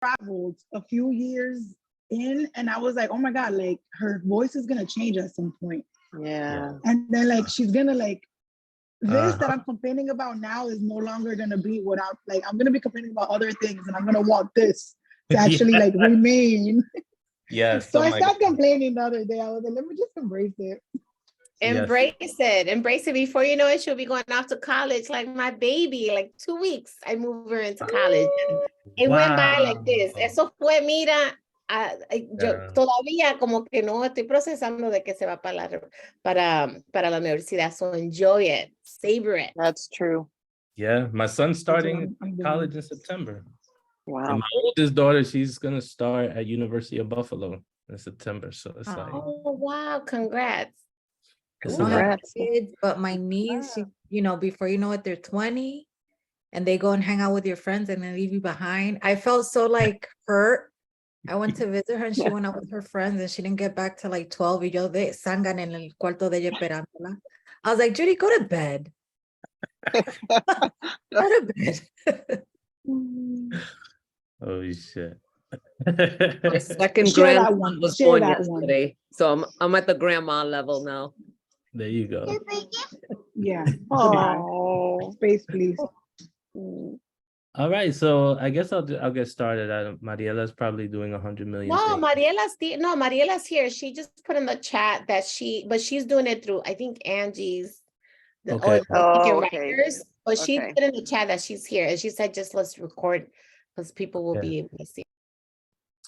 traveled a few years in, and I was like, oh my God, like her voice is gonna change at some point. Yeah. And then like she's gonna like this that I'm complaining about now is no longer gonna be what I'm gonna be complaining about other things, and I'm gonna want this to actually like remain. Yes. So I stopped complaining the other day. I was like, let me just embrace it. Embrace it before you know it, she'll be going off to college like my baby. Like 2 weeks I moved her into college. It went by like this. Eso fue, mira, yo todavía como que no estoy procesando de que se va para la universidad. So enjoy it, savor it. That's true. Yeah, my son's starting college in September. Wow. And my oldest daughter, she's gonna start at University of Buffalo in September. So it's like, oh wow, congrats. I don't have kids, but my niece, she, you know, before you know it, they're 20 and they go and hang out with your friends and then leave you behind. I felt so like hurt. I went to visit her and she went out with her friends and she didn't get back till like 12. Y yo de sangan en el cuarto de ella esperándola. I was like, Judy, go to bed. Go to bed. oh shit. My second grandson was born yesterday, so I'm at the grandma level now. There you go. Yeah. Oh, space, please. All right, so I guess I'll get started. Mariela's probably doing 100 million. No, Mariela's here. She just put in the chat that she's doing it through, I think, Angie's writers. But she put in the chat that she's here, and she said just let's record because people will be able to see.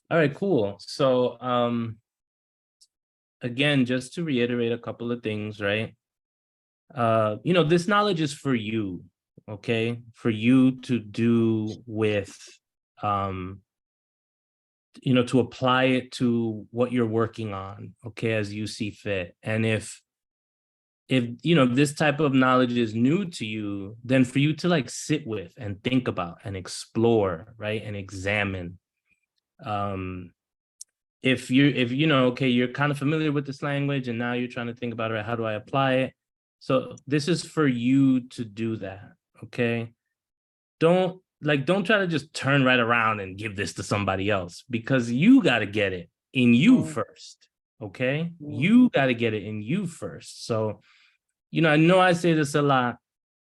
All right, cool. So again, just to reiterate a couple of things, right? You know, this knowledge is for you, okay? For you to do with, you know, to apply it to what you're working on, okay, as you see fit. And if you know, this type of knowledge is new to you, then for you to like sit with and think about and explore, right? And examine. If you know, okay, you're kind of familiar with this language and now you're trying to think about, right, how do I apply it? So this is for you to do that, okay? Don't try to just turn right around and give this to somebody else because you got to get it in you first, okay? You got to get it in you first. So, you know I say this a lot,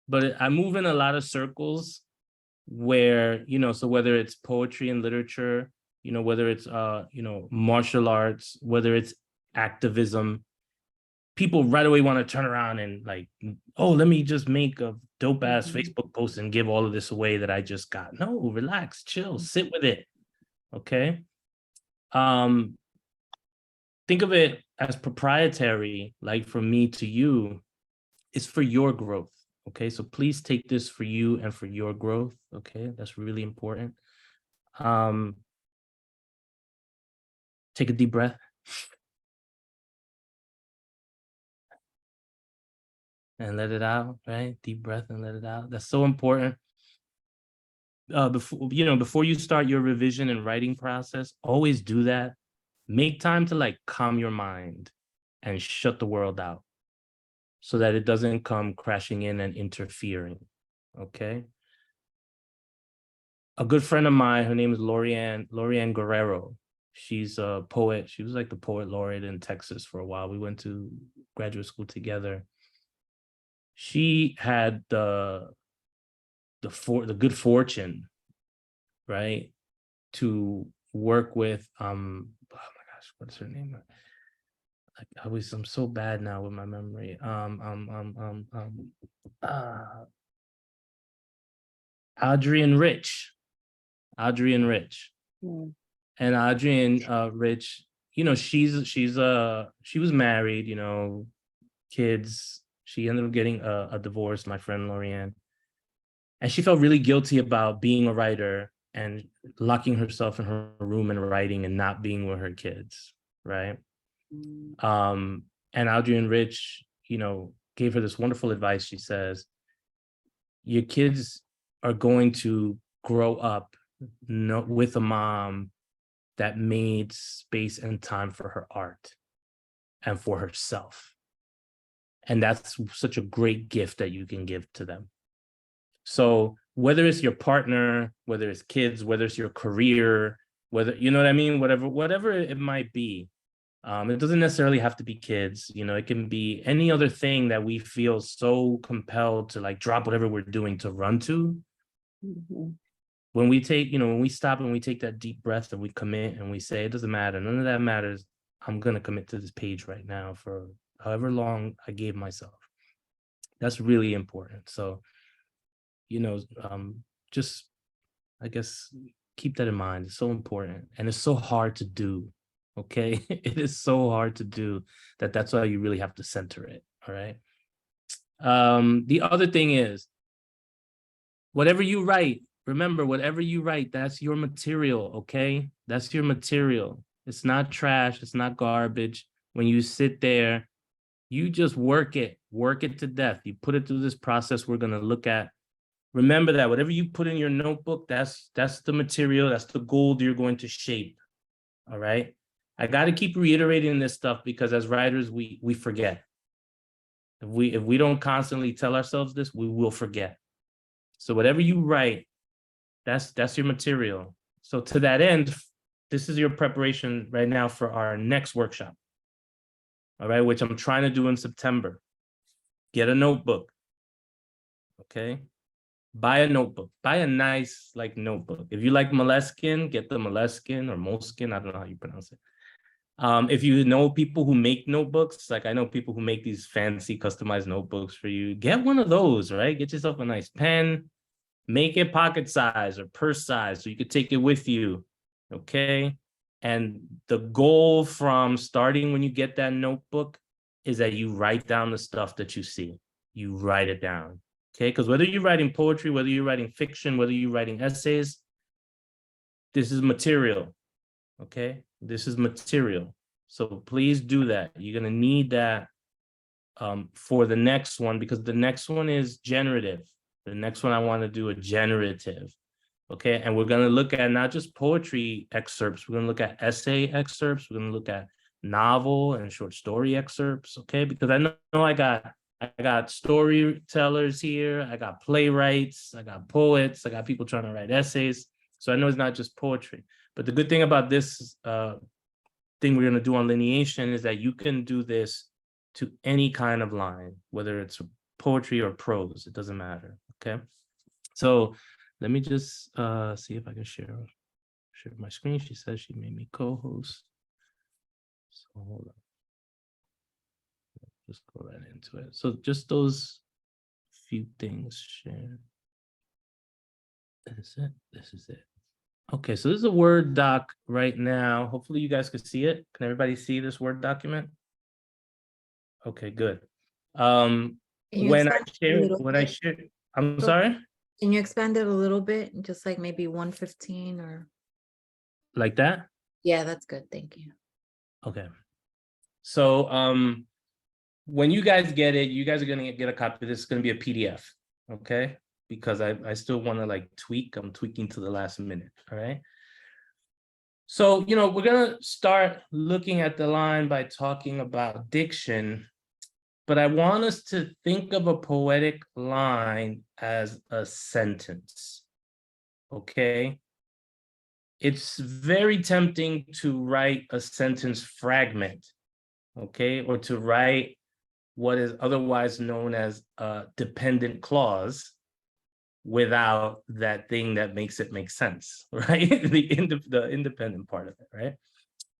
but I move in a lot of circles where, you know, so whether it's poetry and literature, you know, whether it's, you know, martial arts, whether it's activism, people right away want to turn around and like, oh, let me just make a dope ass Facebook post and give all of this away that I just got. No, relax, chill, sit with it. Okay. Think of it as proprietary, like from me to you, it's for your growth. Okay. So please take this for you and for your growth. Okay. That's really important. Take a deep breath. And let it out, right? Deep breath and let it out. That's so important. Before you start your revision and writing process, always do that. Make time to like calm your mind and shut the world out so that it doesn't come crashing in and interfering, okay? A good friend of mine, her name is Lorianne Guerrero. She's a poet. She was like the poet laureate in Texas for a while. We went to graduate school together. She had the good fortune, right, to work with oh my gosh, what's her name? Like I'm so bad now with my memory. Adrienne Rich. And Adrienne Rich, you know, she was married, you know, kids. She ended up getting a divorce, my friend Lorianne. And she felt really guilty about being a writer and locking herself in her room and writing and not being with her kids, right? And Adrienne Rich, you know, gave her this wonderful advice. She says, your kids are going to grow up with a mom that made space and time for her art and for herself. And that's such a great gift that you can give to them. So whether it's your partner, whether it's kids, whether it's your career, whether, you know what I mean? Whatever it might be. It doesn't necessarily have to be kids, you know, it can be any other thing that we feel so compelled to like drop whatever we're doing to run to. When we take, you know, when we stop and we take that deep breath and we commit and we say, it doesn't matter, none of that matters. I'm going to commit to this page right now for however long I gave myself. That's really important. So, you know, just, I guess, keep that in mind. It's so important and it's so hard to do. Okay, it is so hard to do that's why you really have to center it. All right. The other thing is, whatever you write, remember, whatever you write, that's your material. Okay, that's your material. It's not trash. It's not garbage. When you sit there, you just work it to death. You put it through this process we're going to look at. Remember that whatever you put in your notebook, that's the material, that's the gold you're going to shape. All right. I got to keep reiterating this stuff because as writers, we forget. If we don't constantly tell ourselves this, we will forget. So whatever you write, that's your material. So to that end, this is your preparation right now for our next workshop. All right, which I'm trying to do in September. Get a notebook. Okay. Buy a notebook. Buy a nice like notebook. If you like Moleskine, get the Moleskine or Moleskine. I don't know how you pronounce it. If you know people who make notebooks, like I know people who make these fancy customized notebooks for you, get one of those, right? Get yourself a nice pen, make it pocket size or purse size so you could take it with you, okay? And the goal from starting when you get that notebook is that you write down the stuff that you see. You write it down, okay? Because whether you're writing poetry, whether you're writing fiction, whether you're writing essays, this is material, okay? This is material. So please do that. You're going to need that for the next one because the next one is generative. The next one I want to do a generative. Okay. And we're going to look at not just poetry excerpts. We're going to look at essay excerpts. We're going to look at novel and short story excerpts. Okay. Because I know I got storytellers here. I got playwrights. I got poets. I got people trying to write essays. So I know it's not just poetry. But the good thing about this thing we're going to do on lineation is that you can do this to any kind of line, whether it's poetry or prose, it doesn't matter. Okay. So let me just see if I can share my screen. She says she made me co-host. So hold on. Just go right into it. So just those few things share. This is it. This is it. Okay, so this is a Word doc right now. Hopefully you guys can see it. Can everybody see this Word document? Okay, good. When I share, I'm sorry? Can you expand it a little bit? Just like maybe 115 or? Like that? Yeah, that's good. Thank you. Okay. So when you guys get it, you guys are gonna get a copy. This is gonna be a PDF, okay? Because I still want to like tweak. I'm tweaking to the last minute. All right. So, you know, we're gonna start looking at the line by talking about diction, but I want us to think of a poetic line as a sentence. Okay. It's very tempting to write a sentence fragment, okay, or to write what is otherwise known as a dependent clause without that thing that makes it make sense, right? the independent part of it, right?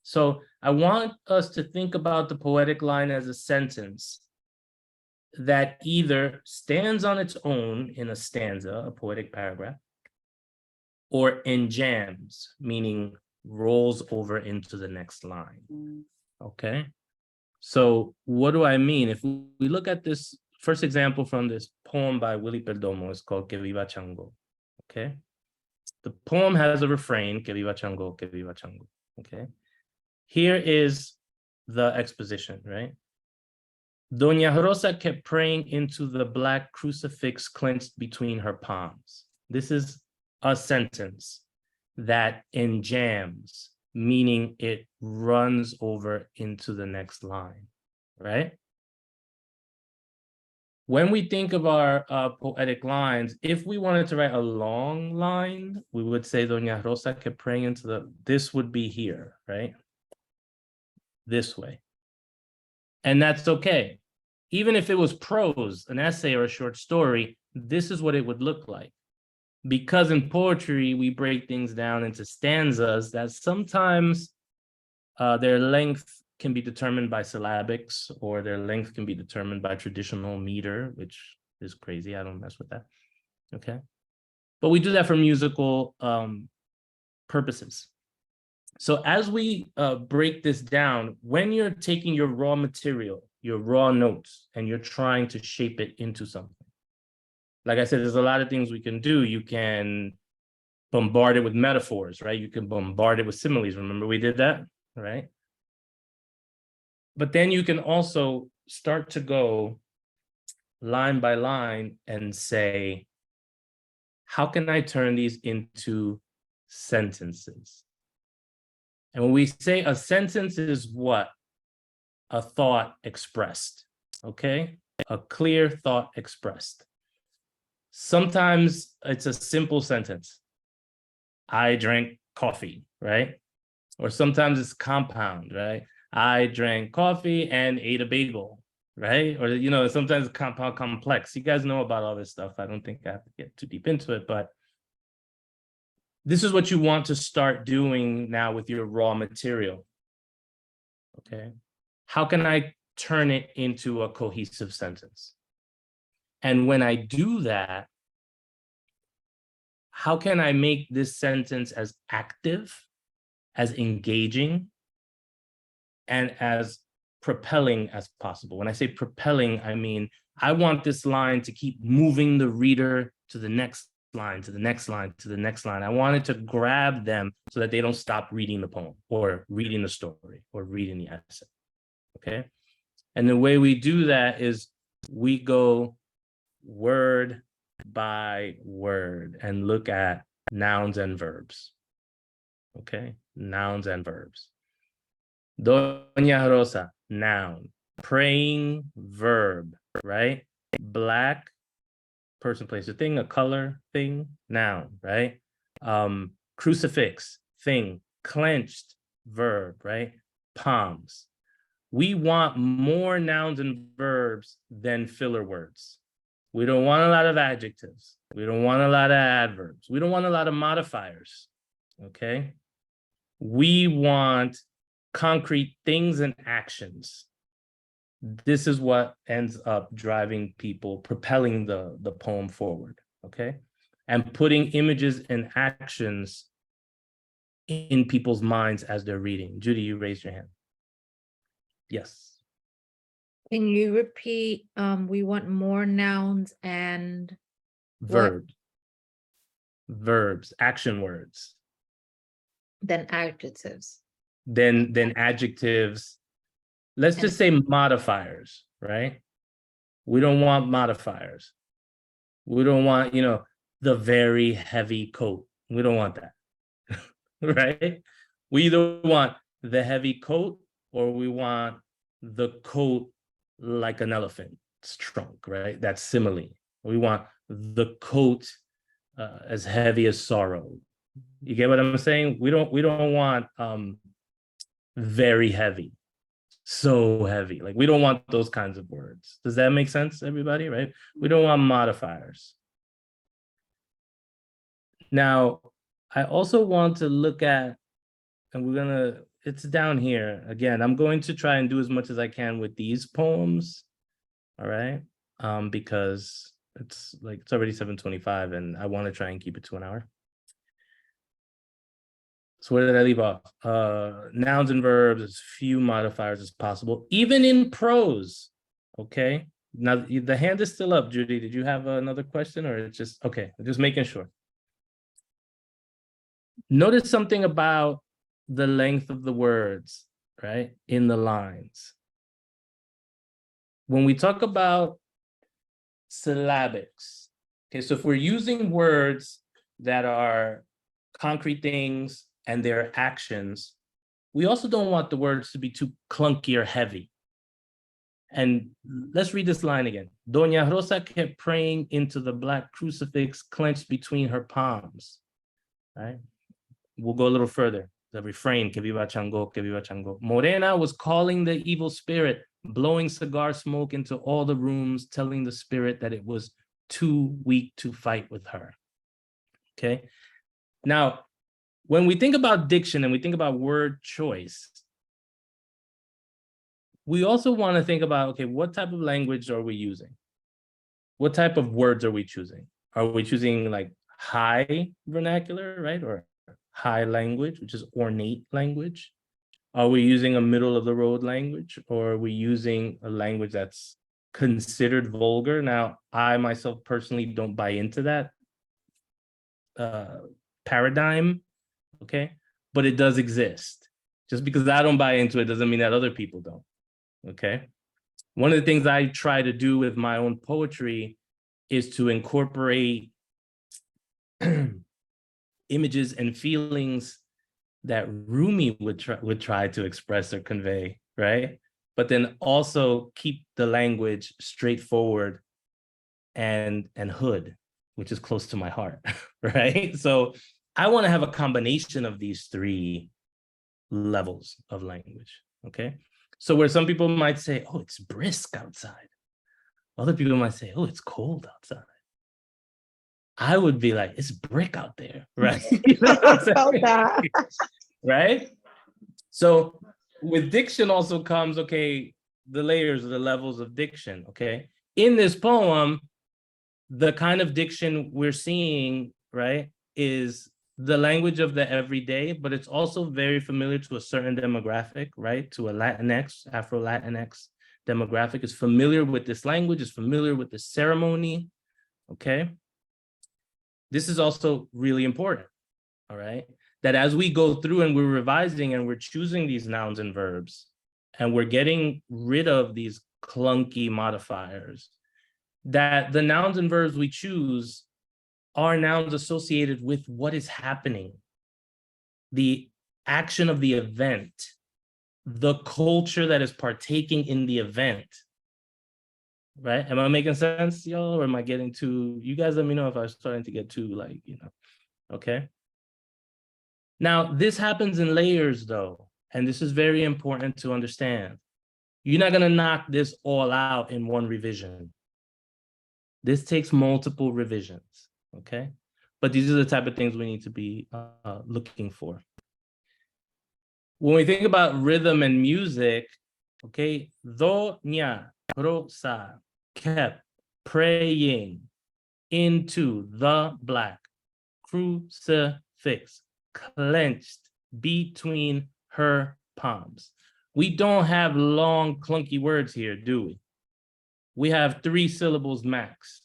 So I want us to think about the poetic line as a sentence that either stands on its own in a stanza, a poetic paragraph, or enjambs, meaning rolls over into the next line, okay? So what do I mean? If we look at this first example from this poem by Willy Perdomo, it's called Que Viva Chango, okay? The poem has a refrain, Que Viva Chango, Que Viva Chango, okay? Here is the exposition, right? Doña Rosa kept praying into the black crucifix clenched between her palms. This is a sentence that enjambs, meaning it runs over into the next line, right? When we think of our poetic lines, if we wanted to write a long line, we would say Doña Rosa kept praying into this would be here, right? This way. And that's okay. Even if it was prose, an essay or a short story, this is what it would look like. Because in poetry, we break things down into stanzas that sometimes their length can be determined by syllabics, or their length can be determined by traditional meter, which is crazy. I don't mess with that. Okay. But we do that for musical purposes. So as we break this down, when you're taking your raw material, your raw notes, and you're trying to shape it into something, like I said, there's a lot of things we can do. You can bombard it with metaphors, right? You can bombard it with similes. Remember we did that, right? But then you can also start to go line by line and say, how can I turn these into sentences? And when we say a sentence is what? A thought expressed, okay? A clear thought expressed. Sometimes it's a simple sentence. I drank coffee, right? Or sometimes it's compound, right? I drank coffee and ate a bagel, right? Or, you know, sometimes it's compound complex. You guys know about all this stuff. I don't think I have to get too deep into it, but this is what you want to start doing now with your raw material, okay? How can I turn it into a cohesive sentence? And when I do that, how can I make this sentence as active, as engaging, and as propelling as possible? When I say propelling, I mean, I want this line to keep moving the reader to the next line, to the next line, to the next line. I want it to grab them so that they don't stop reading the poem or reading the story or reading the essay, okay? And the way we do that is we go word by word and look at nouns and verbs, okay? Nouns and verbs. Doña Rosa, noun. Praying, verb, right? Black, person, place, a thing, a color, thing, noun, right? Crucifix, thing. Clenched, verb, right? Palms. We want more nouns and verbs than filler words. We don't want a lot of adjectives. We don't want a lot of adverbs. We don't want a lot of modifiers, okay? We want concrete things and actions. This is what ends up driving people, propelling the poem forward, okay? And putting images and actions in people's minds as they're reading. Judy, you raised your hand. Yes. Can you repeat, we want more nouns and verbs, action words. Then adjectives. Then adjectives. Let's just say modifiers, right? We don't want modifiers. We don't want, you know, the very heavy coat. We don't want that, right? We either want the heavy coat or we want the coat like an elephant's trunk, right? That's simile. We want the coat as heavy as sorrow. You get what I'm saying? We don't want very heavy, so heavy. Like we don't want those kinds of words. Does that make sense, everybody? Right? We don't want modifiers. Now, I also want to look at, and it's down here. Again, I'm going to try and do as much as I can with these poems. All right. Because it's already 7:25 and I want to try and keep it to an hour. So where did I leave off? Nouns and verbs, as few modifiers as possible, even in prose. Okay. Now the hand is still up, Judy. Did you have another question or it's just, okay, just making sure. Notice something about the length of the words, right? In the lines. When we talk about syllabics, okay, so if we're using words that are concrete things and their actions, we also don't want the words to be too clunky or heavy. And let's read this line again. Doña Rosa kept praying into the black crucifix clenched between her palms. Right? We'll go a little further. The refrain, que viva Chango, que viva Chango. Morena was calling the evil spirit, blowing cigar smoke into all the rooms, telling the spirit that it was too weak to fight with her. Okay. Now, when we think about diction and we think about word choice, we also want to think about, okay, what type of language are we using? What type of words are we choosing? Are we choosing like high vernacular, right? Or high language, which is ornate language? Are we using a middle of the road language, or are we using a language that's considered vulgar? Now, I myself personally don't buy into that paradigm, okay? But it does exist. Just because I don't buy into it doesn't mean that other people don't, okay? One of the things I try to do with my own poetry is to incorporate images and feelings that Rumi would try to express or convey, right? But then also keep the language straightforward and hood, which is close to my heart, right? So I want to have a combination of these three levels of language, okay? So where some people might say, oh, it's brisk outside. Other people might say, oh, it's cold outside. I would be like, it's brick out there, right? You know what I'm saying? Right? So with diction also comes, okay, the layers or the levels of diction, okay? In this poem, the kind of diction we're seeing, right, is the language of the everyday, but it's also very familiar to a certain demographic, right? To a Latinx, Afro-Latinx demographic is familiar with this language, is familiar with the ceremony, okay? This is also really important, all right? That as we go through and we're revising and we're choosing these nouns and verbs, and we're getting rid of these clunky modifiers, that the nouns and verbs we choose are nouns associated with what is happening, the action of the event, the culture that is partaking in the event, right? Am I making sense, y'all? Or am I getting too, you guys let me know if I'm starting to get too like, you know, okay? Now, this happens in layers though, and this is very important to understand. You're not gonna knock this all out in one revision. This takes multiple revisions, okay? But these are the type of things we need to be looking for. When we think about rhythm and music, okay, Doña Rosa kept praying into the black crucifix clenched between her palms. We don't have long, clunky words here, do we? We have 3 syllables max,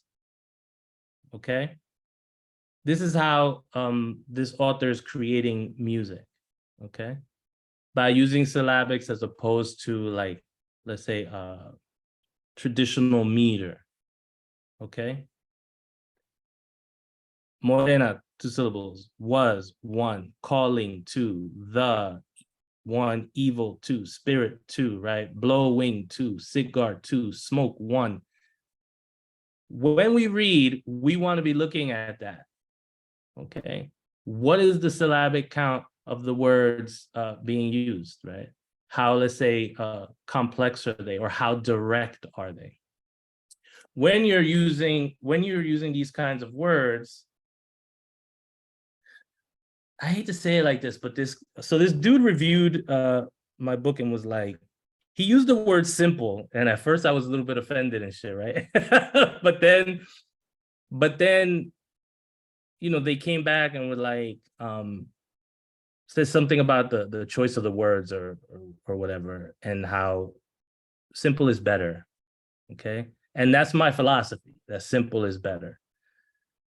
okay? This is how this author is creating music, okay? By using syllabics as opposed to like, let's say, traditional meter, okay? Morena, 2 syllables, was 1, calling 2, the 1, evil 2, spirit 2, right? Blowing 2, cigar 2, smoke 1. When we read, we want to be looking at that, okay? What is the syllabic count of the words being used, right? How, let's say, complex are they, or how direct are they? When you're using these kinds of words, I hate to say it like this, but this dude reviewed my book and was like, he used the word simple, and at first I was a little bit offended and shit, right? but then, you know, they came back and were like, said something about the choice of the words or whatever, and how simple is better, okay? And that's my philosophy, that simple is better.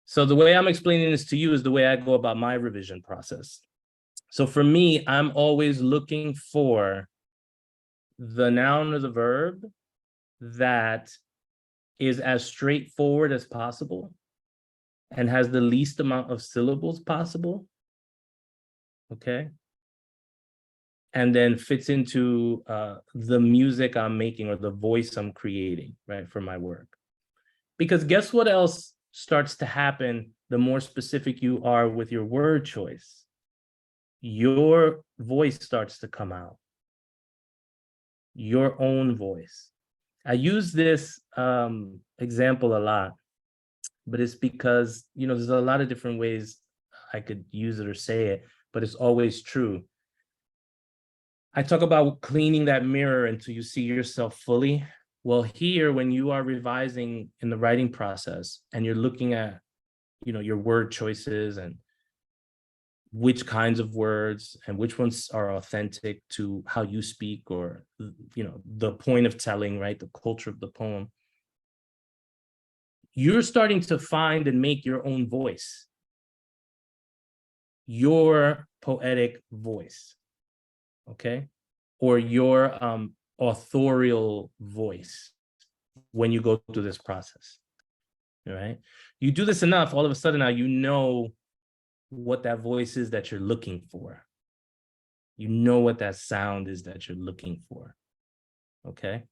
So the way I'm explaining this to you is the way I go about my revision process. So for me, I'm always looking for the noun or the verb that is as straightforward as possible and has the least amount of syllables possible, okay? and then fits into the music I'm making or the voice I'm creating, right, for my work. Because guess what else starts to happen the more specific you are with your word choice? Your voice starts to come out. Your own voice. I use this example a lot, but it's because, you know, there's a lot of different ways I could use it or say it, but it's always true. I talk about cleaning that mirror until you see yourself fully. Well, here, when you are revising in the writing process and you're looking at, you know, your word choices and which kinds of words and which ones are authentic to how you speak, or, you know, the point of telling, right, the culture of the poem, you're starting to find and make your own voice, your poetic voice, okay? Or your authorial voice when you go through this process, all right? You do this enough, all of a sudden now you know what that voice is that you're looking for. You know what that sound is that you're looking for, okay?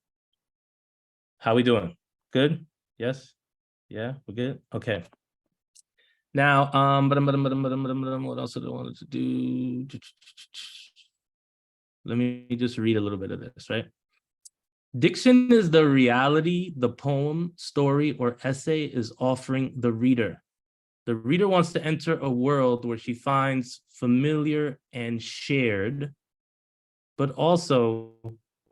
How we doing? Good? Yes? Yeah, we're good? Okay. Now, what else did I want to do? Let me just read a little bit of this, right? Diction is the reality the poem, story, or essay is offering the reader. The reader wants to enter a world where she finds familiar and shared, but also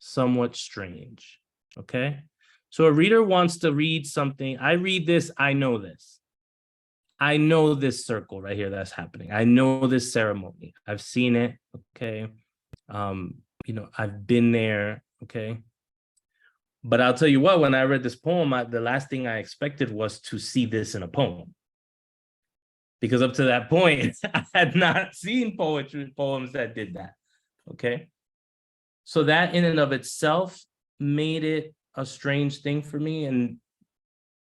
somewhat strange, okay? So a reader wants to read something. I read this, I know this. I know this circle right here that's happening. I know this ceremony. I've seen it, okay? You know, I've been there, okay? But I'll tell you what, when I read this poem, the last thing I expected was to see this in a poem. Because up to that point, I had not seen poems that did that, okay? So that in and of itself made it a strange thing for me. And,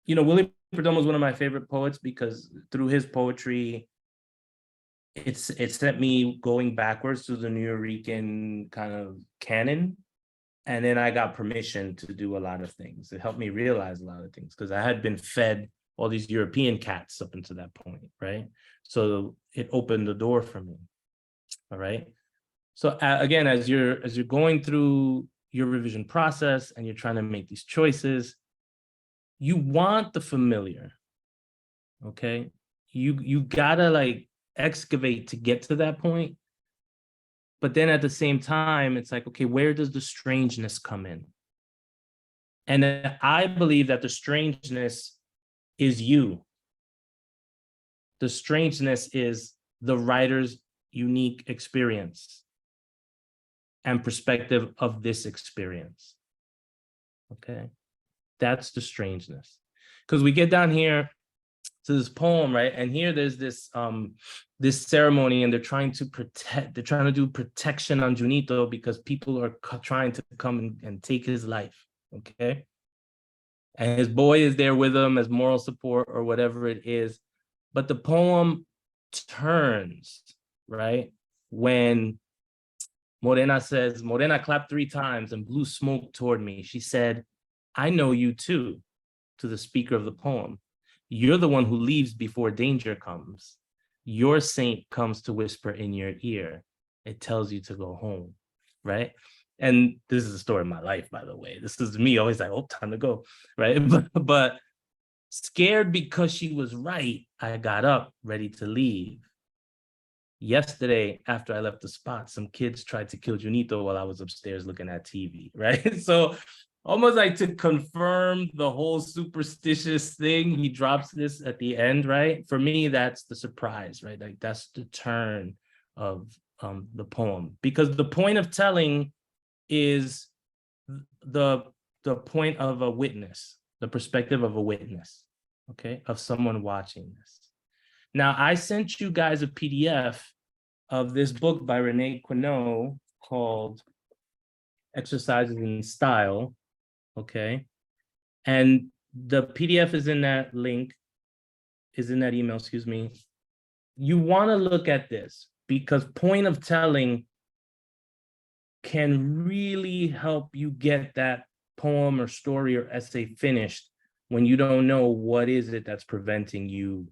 you know, Willie Perdomo is one of my favorite poets because through his poetry, it sent me going backwards to the Nuyorican kind of canon. And then I got permission to do a lot of things. It helped me realize a lot of things because I had been fed all these European cats up until that point, right? So it opened the door for me, all right? So again, as you're going through your revision process and you're trying to make these choices, you want the familiar, okay? You gotta like excavate to get to that point. But then at the same time, it's like, okay, where does the strangeness come in? And I believe that the strangeness is you. The strangeness is the writer's unique experience and perspective of this experience. Okay, that's the strangeness. Because we get down here to this poem, right? And here there's this this ceremony, and they're trying to do protection on Junito because people are trying to come and take his life. Okay. And his boy is there with him as moral support or whatever it is. But the poem turns, right? When Morena clapped 3 times and blew smoke toward me. She said, I know you too, to the speaker of the poem. You're the one who leaves before danger comes. Your saint comes to whisper in your ear. It tells you to go home, right? And this is the story of my life, by the way. This is me always like, oh, time to go, right? But scared because she was right, I got up ready to leave. Yesterday, after I left the spot, some kids tried to kill Junito while I was upstairs looking at TV, right? So almost like to confirm the whole superstitious thing, he drops this at the end, right? For me, that's the surprise, right? Like that's the turn of the poem. Because the point of telling is the point of a witness, the perspective of a witness, okay? Of someone watching this. Now, I sent you guys a PDF of this book by Renee Quinault called Exercises in Style, okay? And the PDF is in that link, is in that email, excuse me. You wanna look at this because point of telling can really help you get that poem or story or essay finished when you don't know what is it that's preventing you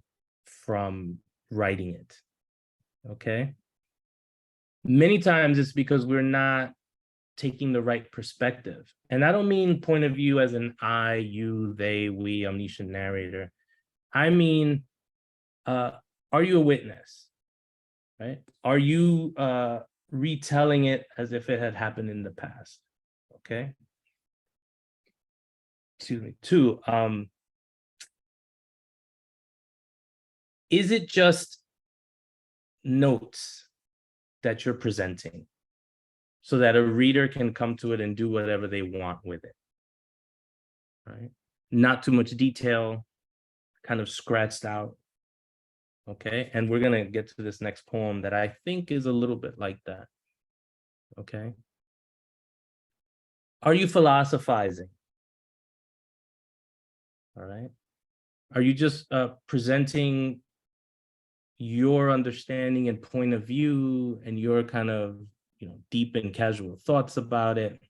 from writing it, okay? Many times it's because we're not taking the right perspective. And I don't mean point of view as an I, you, they, we, omniscient narrator. I mean, are you a witness, right? Are you retelling it as if it had happened in the past, okay? Two, is it just notes that you're presenting so that a reader can come to it and do whatever they want with it, right? Not too much detail, kind of scratched out, okay? And we're gonna get to this next poem that I think is a little bit like that, okay? Are you philosophizing? All right. Are you just presenting your understanding and point of view and your kind of, you know, deep and casual thoughts about it?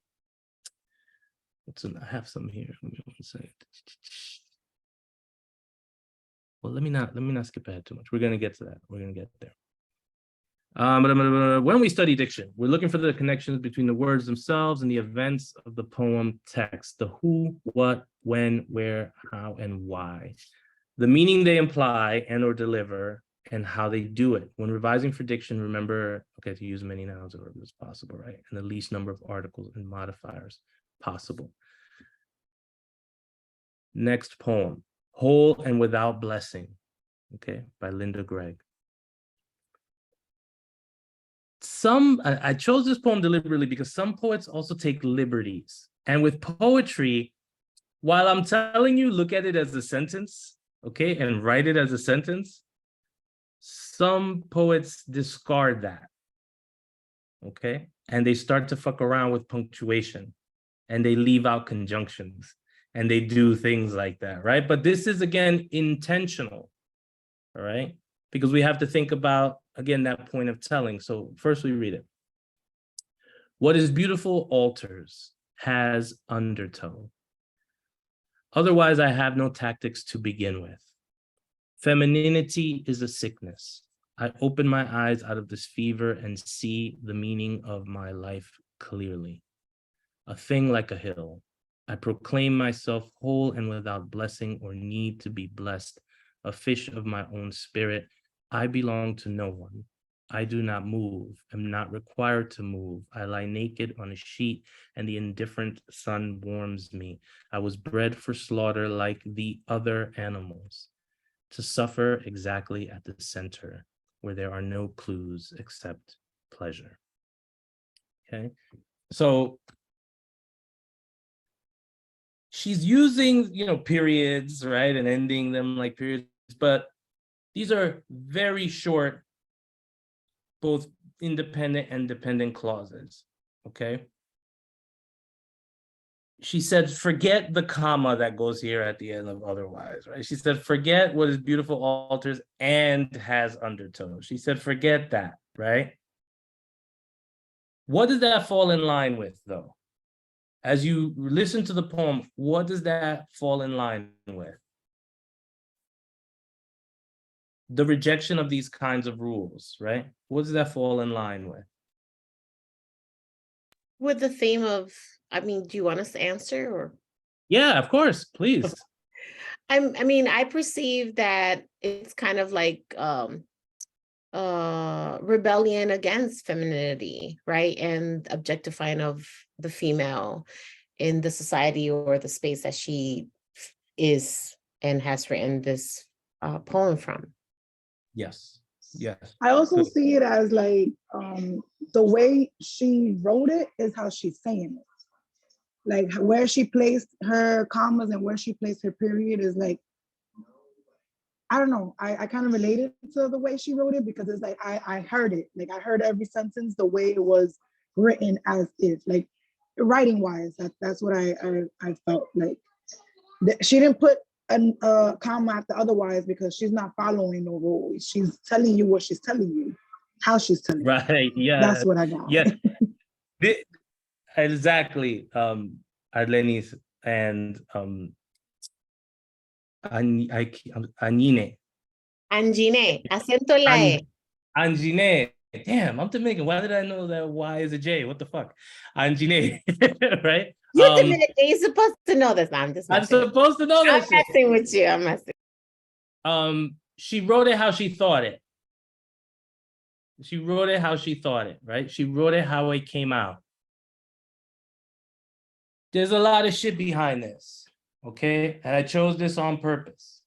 I have some here. Let me one second. Well, let me not skip ahead too much. We're gonna get to that. We're gonna get there. When we study diction, we're looking for the connections between the words themselves and the events of the poem text, the who, what, when, where, how, and why, the meaning they imply and or deliver, and how they do it. When revising for diction, remember, okay, to use many nouns or verbs as possible, right? And the least number of articles and modifiers possible. Next poem, Whole and Without Blessing, okay, by Linda Gregg. I chose this poem deliberately because some poets also take liberties. And with poetry, while I'm telling you, look at it as a sentence, okay, and write it as a sentence, some poets discard that, okay? And they start to fuck around with punctuation and they leave out conjunctions and they do things like that, right? But this is, again, intentional, all right? Because we have to think about, again, that point of telling. So first we read it. What is beautiful alters, has undertow. Otherwise, I have no tactics to begin with. Femininity is a sickness. I open my eyes out of this fever and see the meaning of my life clearly. A thing like a hill. I proclaim myself whole and without blessing or need to be blessed. A fish of my own spirit. I belong to no one. I do not move, am not required to move. I lie naked on a sheet and the indifferent sun warms me. I was bred for slaughter like the other animals, to suffer exactly at the center where there are no clues except pleasure. Okay, so she's using, you know, periods, right, and ending them like periods, but these are very short, both independent and dependent clauses, okay? She said, forget the comma that goes here at the end of otherwise, right? She said, forget what is beautiful alters and has undertow. She said, forget that, right? What does that fall in line with, though? As you listen to the poem, what does that fall in line with? The rejection of these kinds of rules, right? What does that fall in line with? With the theme of, I mean, do you want us to answer or? Yeah, of course, please. I mean, I perceive that it's kind of like rebellion against femininity, right? And objectifying of the female in the society or the space that she is and has written this poem from. Yes, yes. I also see it as like the way she wrote it is how she's saying it. Like where she placed her commas and where she placed her period is like, I don't know. I kind of related to the way she wrote it because it's like I heard it. Like I heard every sentence the way it was written as is. Like writing wise, that's what I felt like. She didn't put a comma after otherwise because she's not following no rules. She's telling you what she's telling you, how she's telling you. Right, yeah. That's what I got. Yeah. Exactly, Arlenis and Anine. Angine, acento en la E. Angine. Damn, I'm Dominican. Why did I know that Y is a J? What the fuck? Angine, right? You're Dominican. You're supposed to know this. I'm just I'm messing. supposed to know that I'm shit. messing with you. I'm messing. She wrote it how she thought it. She wrote it how she thought it, right? She wrote it how it came out. There's a lot of shit behind this, okay? And I chose this on purpose.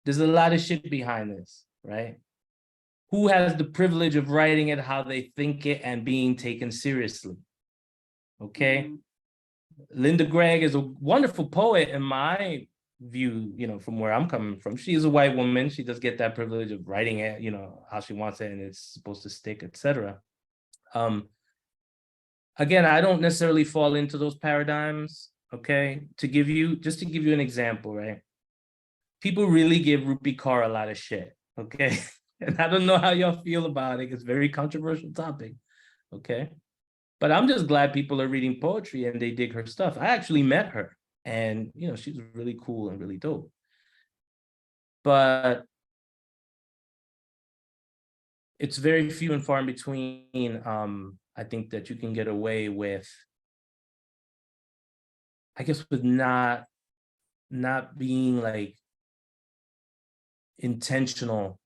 There's a lot of shit behind this, right? Who has the privilege of writing it how they think it and being taken seriously? Okay. Linda Gregg is a wonderful poet in my view, you know, from where I'm coming from. She's a white woman. She does get that privilege of writing it, you know, how she wants it and it's supposed to stick, etc. Again, I don't necessarily fall into those paradigms, okay? To give you an example, right? People really give Rupi Kaur a lot of shit, okay? And I don't know how y'all feel about it. It's a very controversial topic, okay? But I'm just glad people are reading poetry and they dig her stuff. I actually met her and, you know, she's really cool and really dope. But it's very few and far in between. I think that you can get away with, I guess, with not being like intentional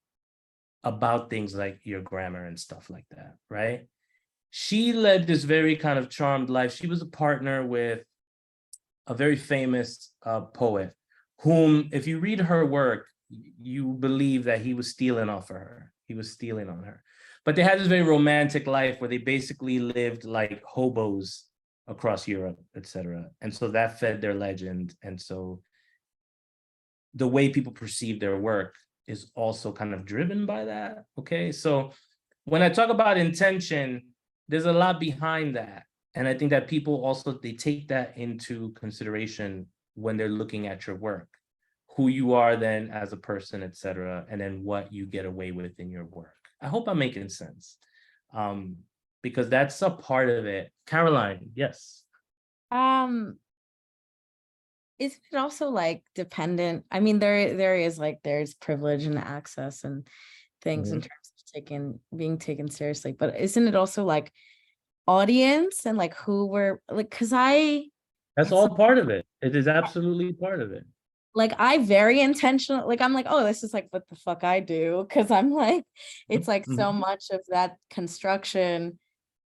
about things like your grammar and stuff like that, right? She led this very kind of charmed life. She was a partner with a very famous poet, whom, if you read her work, you believe that he was stealing off of her. He was stealing on her. But they had this very romantic life where they basically lived like hobos across Europe, etc. And so that fed their legend. And so the way people perceive their work is also kind of driven by that, okay? So when I talk about intention, there's a lot behind that. And I think that people also, they take that into consideration when they're looking at your work, who you are then as a person, et cetera, and then what you get away with in your work. I hope I'm making sense, because that's a part of it. Caroline, yes. Isn't it also like dependent? I mean, there is like there's privilege and access and things in terms of being taken seriously, but isn't it also like audience and like who we're like, because that's all part of it. It is absolutely part of it. Like I very intentional, like I'm like, oh, this is like what the fuck I do, because I'm like, it's like so much of that construction,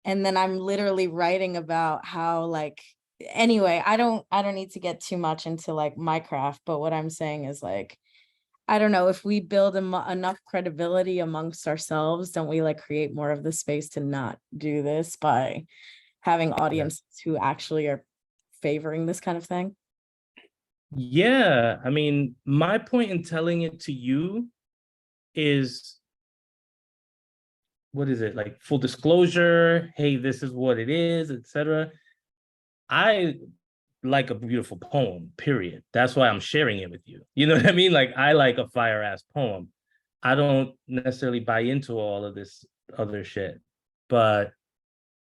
and then I'm literally writing about how like, anyway, I don't need to get too much into like my craft, but what I'm saying is like, I don't know, if we build enough credibility amongst ourselves, don't we like create more of the space to not do this by having audiences who actually are favoring this kind of thing? Yeah, I mean, my point in telling it to you is, what is it, like full disclosure? Hey, this is what it is, etc. I like a beautiful poem, period. That's why I'm sharing it with you. You know what I mean? Like, I like a fire ass poem. I don't necessarily buy into all of this other shit, but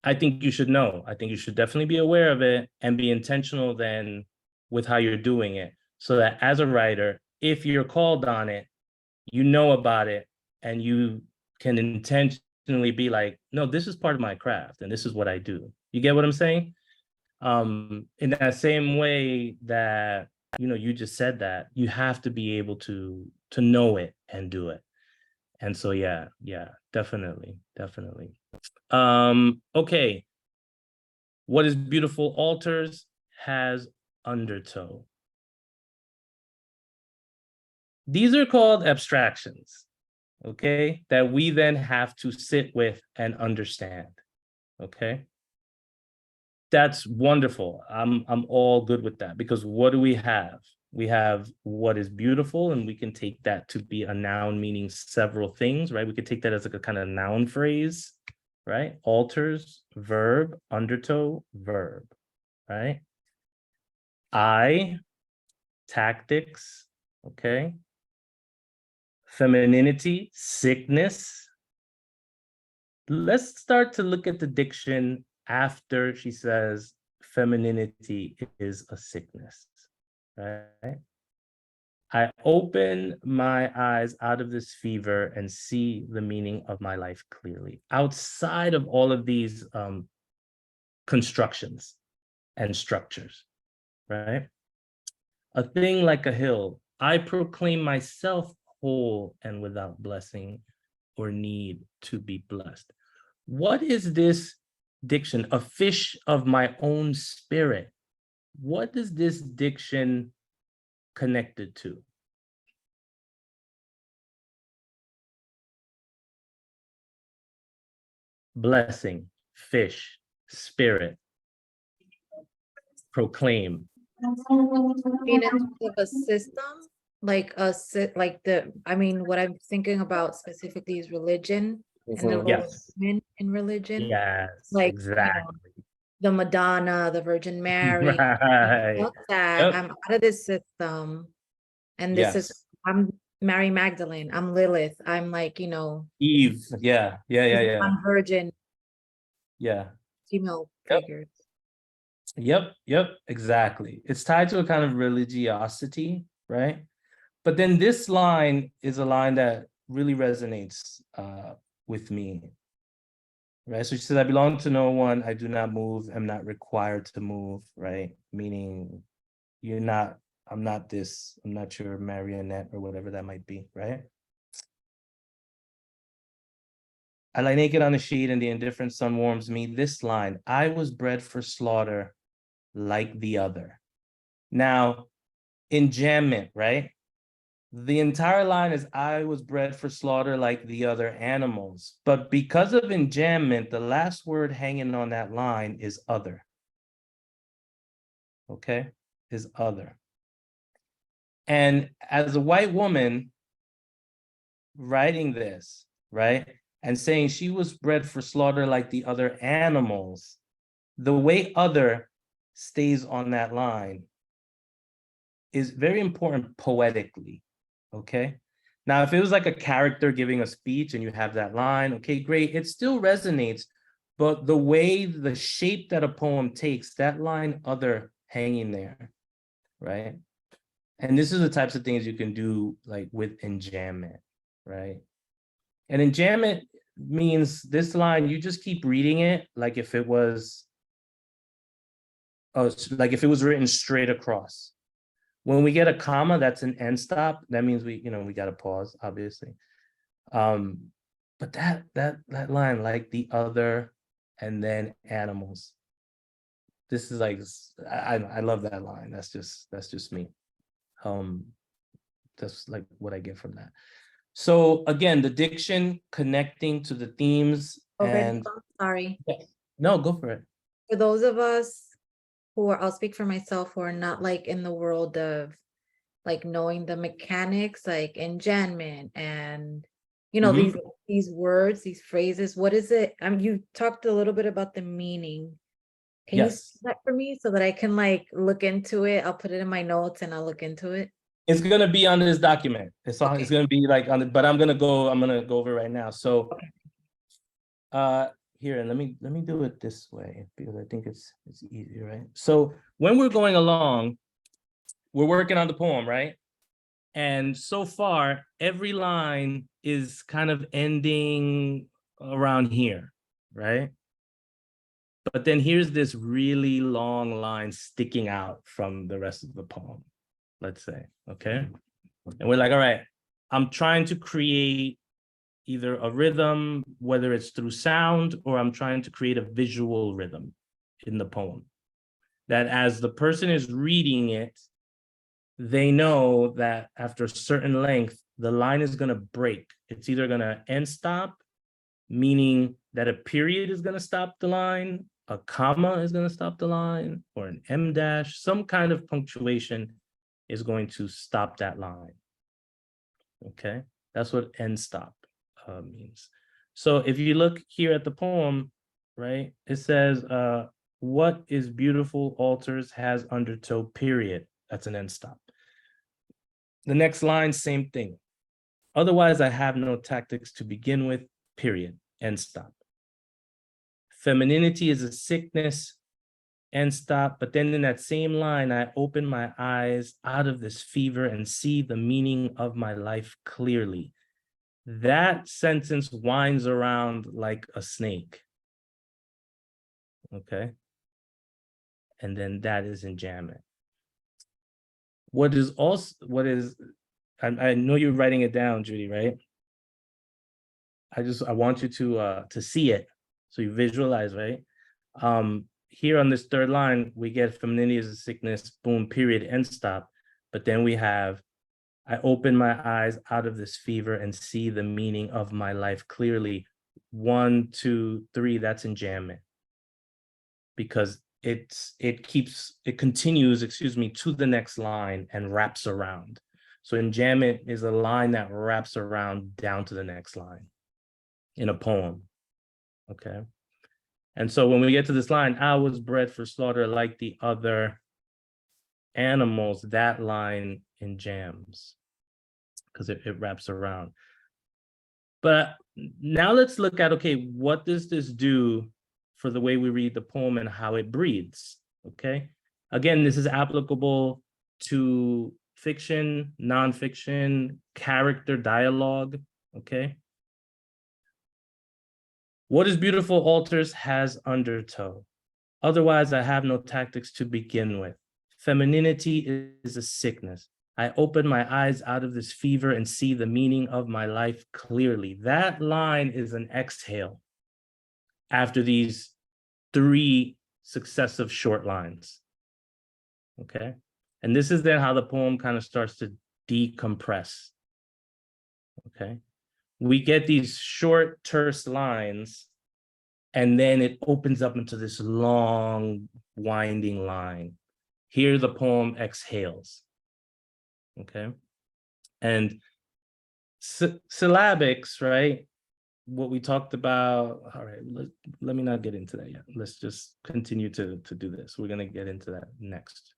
I think you should know. I think you should definitely be aware of it and be intentional then with how you're doing it, so that as a writer, if you're called on it, you know about it and you can intentionally be like, no, this is part of my craft and this is what I do. You get what I'm saying? In that same way that, you know, you just said that you have to be able to know it and do it. And so, yeah, definitely. Okay. What is beautiful alters has undertow. These are called abstractions, okay, that we then have to sit with and understand, okay? That's wonderful. I'm all good with that, because what do we have? We have what is beautiful, and we can take that to be a noun meaning several things, right? We could take that as like a kind of noun phrase, right? Alters, verb, undertow, verb, right? I, tactics, okay? Femininity, sickness, let's start to look at the diction after she says femininity is a sickness, right? I open my eyes out of this fever and see the meaning of my life clearly, outside of all of these constructions and structures, right? A thing like a hill, I proclaim myself whole and without blessing or need to be blessed. What is this diction? A fish of my own spirit. What is this diction connected to? Blessing, fish, spirit, proclaim. In a terms of a system, like I mean, what I'm thinking about specifically is religion and the role of Yes. women in religion. Yes, Like, exactly. The Madonna, the Virgin Mary. Right. Fuck that. Yep. I'm out of this system. And this is, Yes. I'm Mary Magdalene. I'm Lilith. I'm like, Eve. Yeah. I'm virgin Yeah. female Yep. figures. Yep, exactly. It's tied to a kind of religiosity, right? But then this line is a line that really resonates with me, right? So she says, I belong to no one, I do not move, I'm not required to move, right? Meaning I'm not your marionette or whatever that might be, right? I lie naked on the sheet and the indifferent sun warms me. This line, I was bred for slaughter like the other. Now, enjambment, right? The entire line is, I was bred for slaughter like the other animals. But because of enjambment, the last word hanging on that line is other. Okay? Is other. And as a white woman writing this, right? And saying she was bred for slaughter like the other animals, the way other stays on that line is very important poetically, okay? Now, if it was like a character giving a speech and you have that line, okay, great, it still resonates, but the way, the shape that a poem takes, that line other hanging there, right? And this is the types of things you can do like with enjambment, right? And enjambment means this line, you just keep reading it like if it was, written straight across. When we get a comma, that's an end stop. That means we got to pause, obviously. But that line, like the other, and then animals. This is like, I love that line. That's just me. That's like what I get from that. So again, the diction connecting to the themes. Already, And sorry. no, go for it. For those of us who are, I'll speak for myself, who are not like in the world of like knowing the mechanics, like enjambment and these words, these phrases. What is it? You talked a little bit about the meaning. Can you say that for me so that I can like look into it? I'll put it in my notes and I'll look into it. It's gonna be on this document. It's gonna be like on the, but I'm gonna go over right now. So here, and let me do it this way because I think it's easier, right? So when we're going along, we're working on the poem, right? And so far, every line is kind of ending around here, right? But then here's this really long line sticking out from the rest of the poem, let's say, okay? And we're like, all right, I'm trying to create either a rhythm, whether it's through sound, or I'm trying to create a visual rhythm in the poem. That as the person is reading it, they know that after a certain length, the line is gonna break. It's either gonna end stop, meaning that a period is gonna stop the line, a comma is gonna stop the line, or an em dash, some kind of punctuation is going to stop that line. Okay, that's what end stop means. So if you look here at the poem, right, it says, what is beautiful altars has undertow, period. That's an end stop. The next line, same thing. Otherwise, I have no tactics to begin with, period, end stop. Femininity is a sickness, end stop. But then in that same line, I open my eyes out of this fever and see the meaning of my life clearly. That sentence winds around like a snake. Okay. And then that is enjambment. I know you're writing it down, Judy, right? I want you to see it. So you visualize, right? Here on this third line, we get femininity is a sickness, boom, period, end stop. But then we have, I open my eyes out of this fever and see the meaning of my life clearly. 1, 2, 3, that's enjambment. Because it continues, to the next line and wraps around. So enjambment is a line that wraps around down to the next line in a poem, okay? And so when we get to this line, I was bred for slaughter like the other animals, that line enjambs because it wraps around. But now let's look at, okay, what does this do for the way we read the poem and how it breathes, okay? Again, this is applicable to fiction, nonfiction, character dialogue, okay? What is beautiful alters has undertow. Otherwise, I have no tactics to begin with. Femininity is a sickness. I open my eyes out of this fever and see the meaning of my life clearly. That line is an exhale after these 3 successive short lines, okay? And this is then how the poem kind of starts to decompress, okay? We get these short, terse lines, and then it opens up into this long, winding line. Here, the poem exhales, okay? And syllabics, right? What we talked about, all right, let me not get into that yet. Let's just continue to do this. We're gonna get into that next.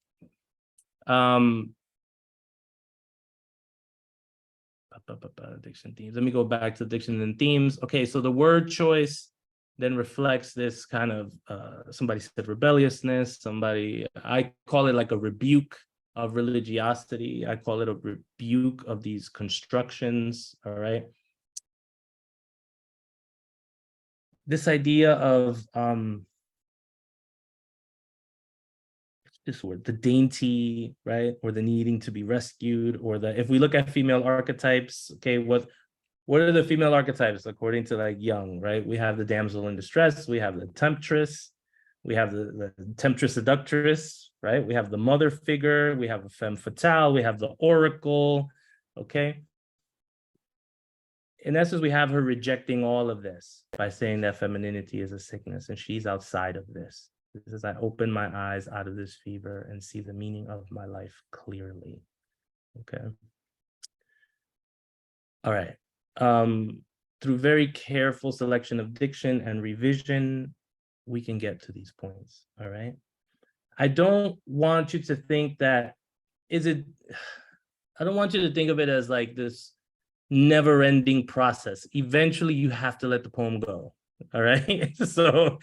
Diction themes. Let me go back to diction and themes. Okay, so the word choice then reflects this kind of, somebody said rebelliousness, I call it like a rebuke of religiosity. I call it a rebuke of these constructions, all right? This idea of, this word, the dainty, right? Or the needing to be rescued, or if we look at female archetypes, okay, what are the female archetypes according to like Jung, right? We have the damsel in distress, we have the temptress, we have the temptress seductress, right? We have the mother figure, we have a femme fatale, we have the oracle, okay? In essence, we have her rejecting all of this by saying that femininity is a sickness and she's outside of this. This is, I open my eyes out of this fever and see the meaning of my life clearly, okay? All right. Through very careful selection of diction and revision, we can get to these points, all right? I don't want you to think that, I don't want you to think of it as like this never-ending process. Eventually, you have to let the poem go, all right? So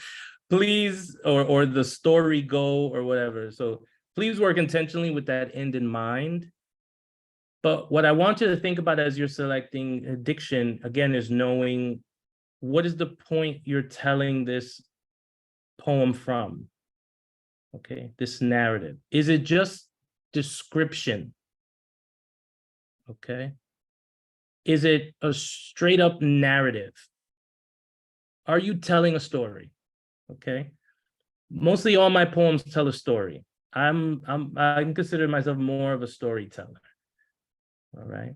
please, or the story go, or whatever. So please work intentionally with that end in mind. But what I want you to think about as you're selecting diction, again, is knowing what is the point you're telling this poem from, okay? This narrative. Is it just description, okay? Is it a straight up narrative? Are you telling a story, okay? Mostly all my poems tell a story. I consider myself more of a storyteller. All right.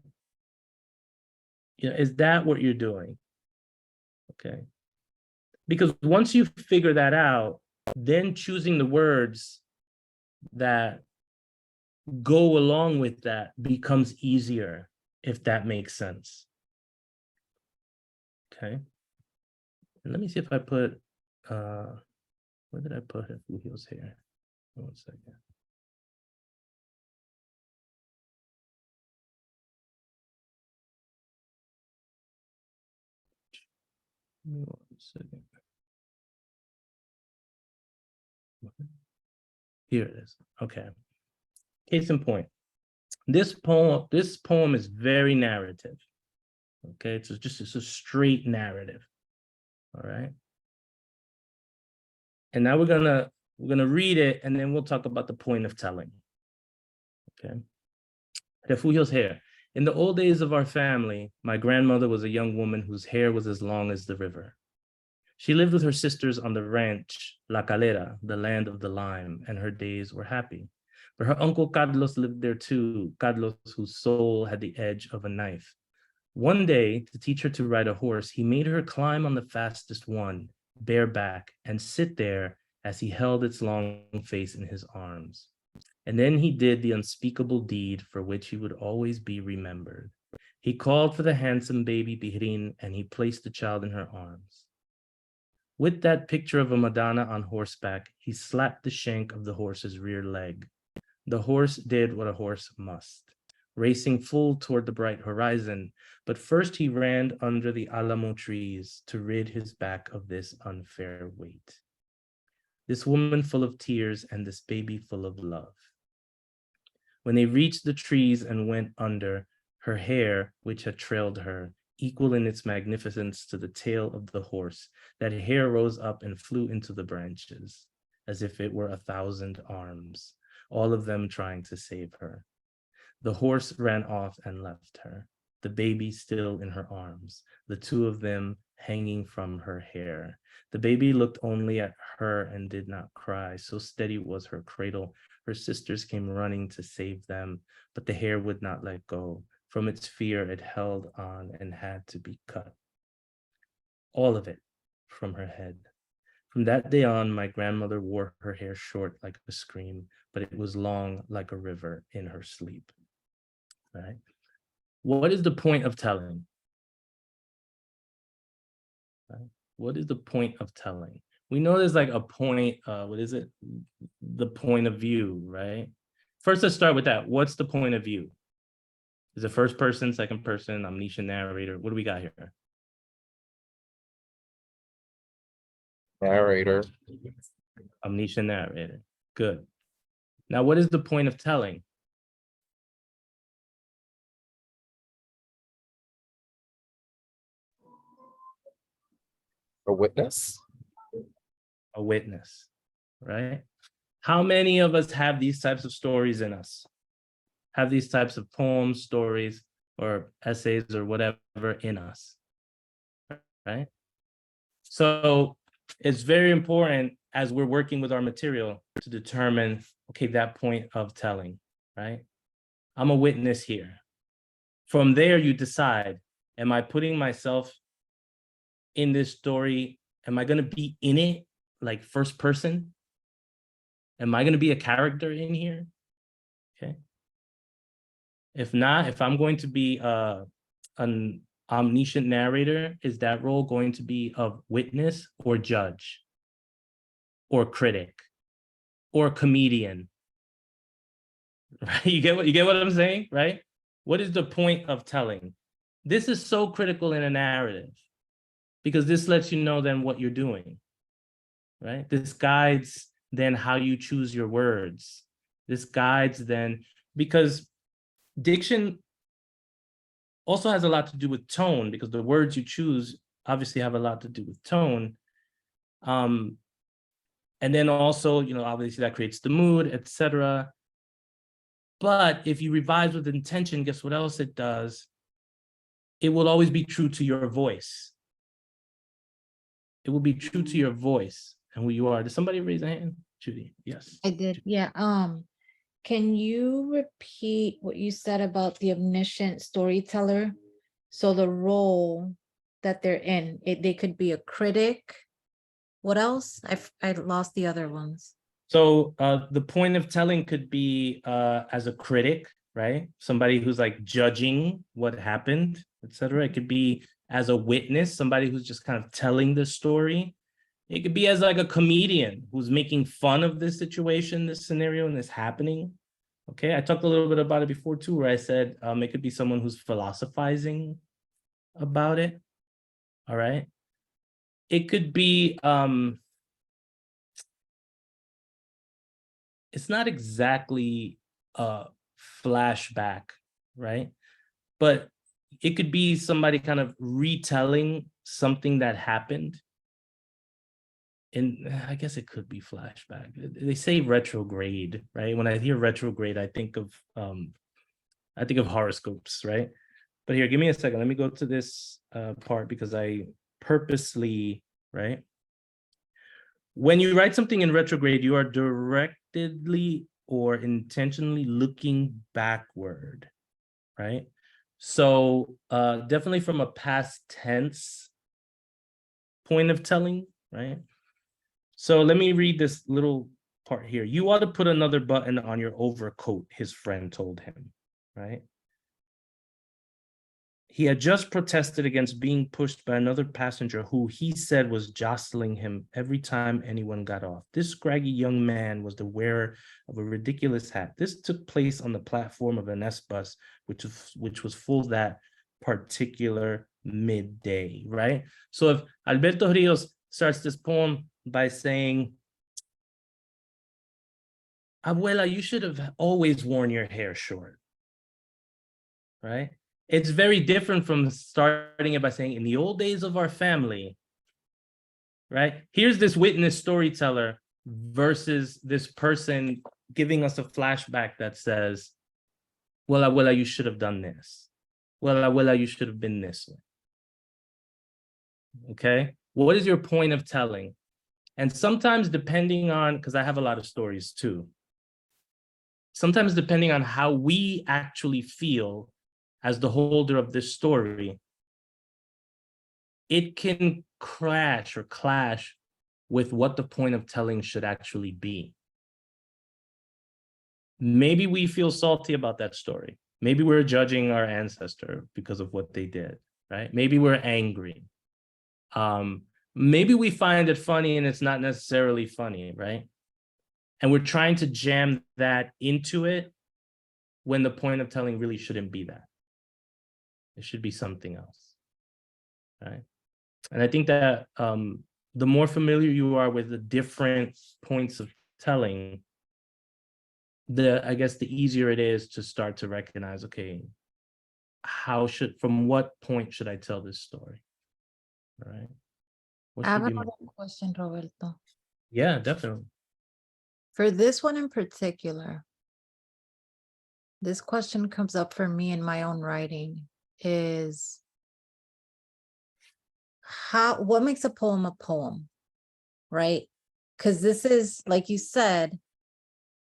Yeah, is that what you're doing? Okay. Because once you figure that out, then choosing the words that go along with that becomes easier, if that makes sense. Okay. And let me see if I put, where did I put it? Who heals here? 1 second. Give me 1 second. Here it is. Okay. Case in point. This poem is very narrative. Okay, it's a straight narrative. All right. And now we're gonna read it, and then we'll talk about the point of telling. Okay. Refugio's hair. In the old days of our family, my grandmother was a young woman whose hair was as long as the river. She lived with her sisters on the ranch La Calera, the land of the lime, and her days were happy. But her uncle Carlos lived there too, Carlos whose soul had the edge of a knife. One day, to teach her to ride a horse, he made her climb on the fastest one, bareback, and sit there as he held its long face in his arms. And then he did the unspeakable deed for which he would always be remembered. He called for the handsome baby Pirin, and he placed the child in her arms. With that picture of a Madonna on horseback, he slapped the shank of the horse's rear leg. The horse did what a horse must, racing full toward the bright horizon, but first he ran under the alamo trees to rid his back of this unfair weight. This woman full of tears and this baby full of love. When they reached the trees and went under, her hair, which had trailed her, equal in its magnificence to the tail of the horse, that hair rose up and flew into the branches, as if it were 1,000 arms, all of them trying to save her. The horse ran off and left her, the baby still in her arms, the two of them hanging from her hair. The baby looked only at her and did not cry, so steady was her cradle. Her sisters came running to save them, but the hair would not let go. From its fear, it held on and had to be cut. All of it from her head. From that day on, my grandmother wore her hair short like a scream, but it was long like a river in her sleep. Right? What is the point of telling? Right? What is the point of telling? We know there's like a point, what is it? The point of view, right? First, let's start with that. What's the point of view? Is it first person, second person, omniscient narrator? What do we got here? Narrator. Omniscient narrator. Good. Now, what is the point of telling? A witness. A witness, right? How many of us have these types of stories in us? Have these types of poems, stories, or essays or whatever in us, right? So it's very important as we're working with our material to determine, okay, that point of telling, right? I'm a witness here. From there, you decide, am I putting myself in this story? Am I going to be in it like first person? Am I going to be a character in here? Okay. If not, if I'm going to be an omniscient narrator, is that role going to be of witness or judge or critic or comedian? Right? You get what I'm saying, right? What is the point of telling? This is so critical in a narrative because this lets you know then what you're doing, right? This guides then how you choose your words. This guides then, because diction also has a lot to do with tone, because the words you choose obviously have a lot to do with tone. And then also, obviously that creates the mood, etc. But if you revise with intention, guess what else it does? It will always be true to your voice. It will be true to your voice and who you are. Did somebody raise a hand? Judy, yes. I did, yeah. Can you repeat what you said about the omniscient storyteller? So the role that they're in, they could be a critic. What else? I lost the other ones. So the point of telling could be as a critic, right? Somebody who's like judging what happened, etc. It could be as a witness, somebody who's just kind of telling the story. It could be as like a comedian who's making fun of this situation, this scenario, and this happening. Okay, I talked a little bit about it before too, where I said it could be someone who's philosophizing about it. All right. It could be it's not exactly a flashback, right? But it could be somebody kind of retelling something that happened. And I guess it could be flashback. They say retrograde, right? When I hear retrograde, I think of horoscopes, right? But here, give me a second. Let me go to this part because I purposely, right? When you write something in retrograde, you are directedly or intentionally looking backward, right? So definitely from a past tense point of telling, right? So let me read this little part here. You ought to put another button on your overcoat, his friend told him, right? He had just protested against being pushed by another passenger who he said was jostling him every time anyone got off. This scraggy young man was the wearer of a ridiculous hat. This took place on the platform of an S bus, which was full that particular midday, right? So if Alberto Rios starts this poem by saying, Abuela, you should have always worn your hair short, right? It's very different from starting it by saying, in the old days of our family, right? Here's this witness storyteller versus this person giving us a flashback that says, well, Abuela, you should have done this. Well, Abuela, you should have been this way. Okay? What is your point of telling? And sometimes depending on, because I have a lot of stories too, sometimes depending on how we actually feel as the holder of this story, it can clash with what the point of telling should actually be. Maybe we feel salty about that story. Maybe we're judging our ancestor because of what they did, right? Maybe we're angry. Maybe we find it funny and it's not necessarily funny, right? And we're trying to jam that into it when the point of telling really shouldn't be that. It should be something else, right? And I think that the more familiar you are with the different points of telling, I guess the easier it is to start to recognize, okay, from what point should I tell this story, right? I have another question, Roberto. Yeah, definitely. For this one in particular, this question comes up for me in my own writing is what makes a poem, right? Because this is, like you said,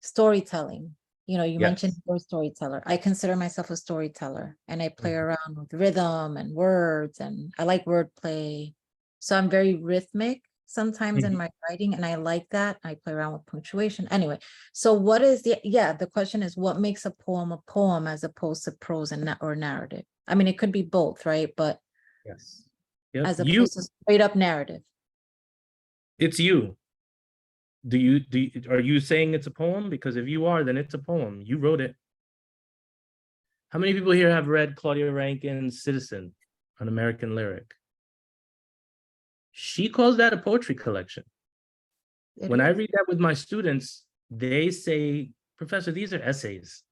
storytelling. You know, you mentioned you're a storyteller. I consider myself a storyteller and I play around with rhythm and words and I like wordplay. So I'm very rhythmic sometimes in my writing and I like that. I play around with punctuation. Anyway, so what is the question is what makes a poem as opposed to prose or narrative? I mean, it could be both, right? But yes, as opposed to straight up narrative. It's you. Are you saying it's a poem? Because if you are, then it's a poem. You wrote it. How many people here have read Claudia Rankine's Citizen, an American Lyric? She calls that a poetry collection. When I read that with my students, they say, Professor, these are essays.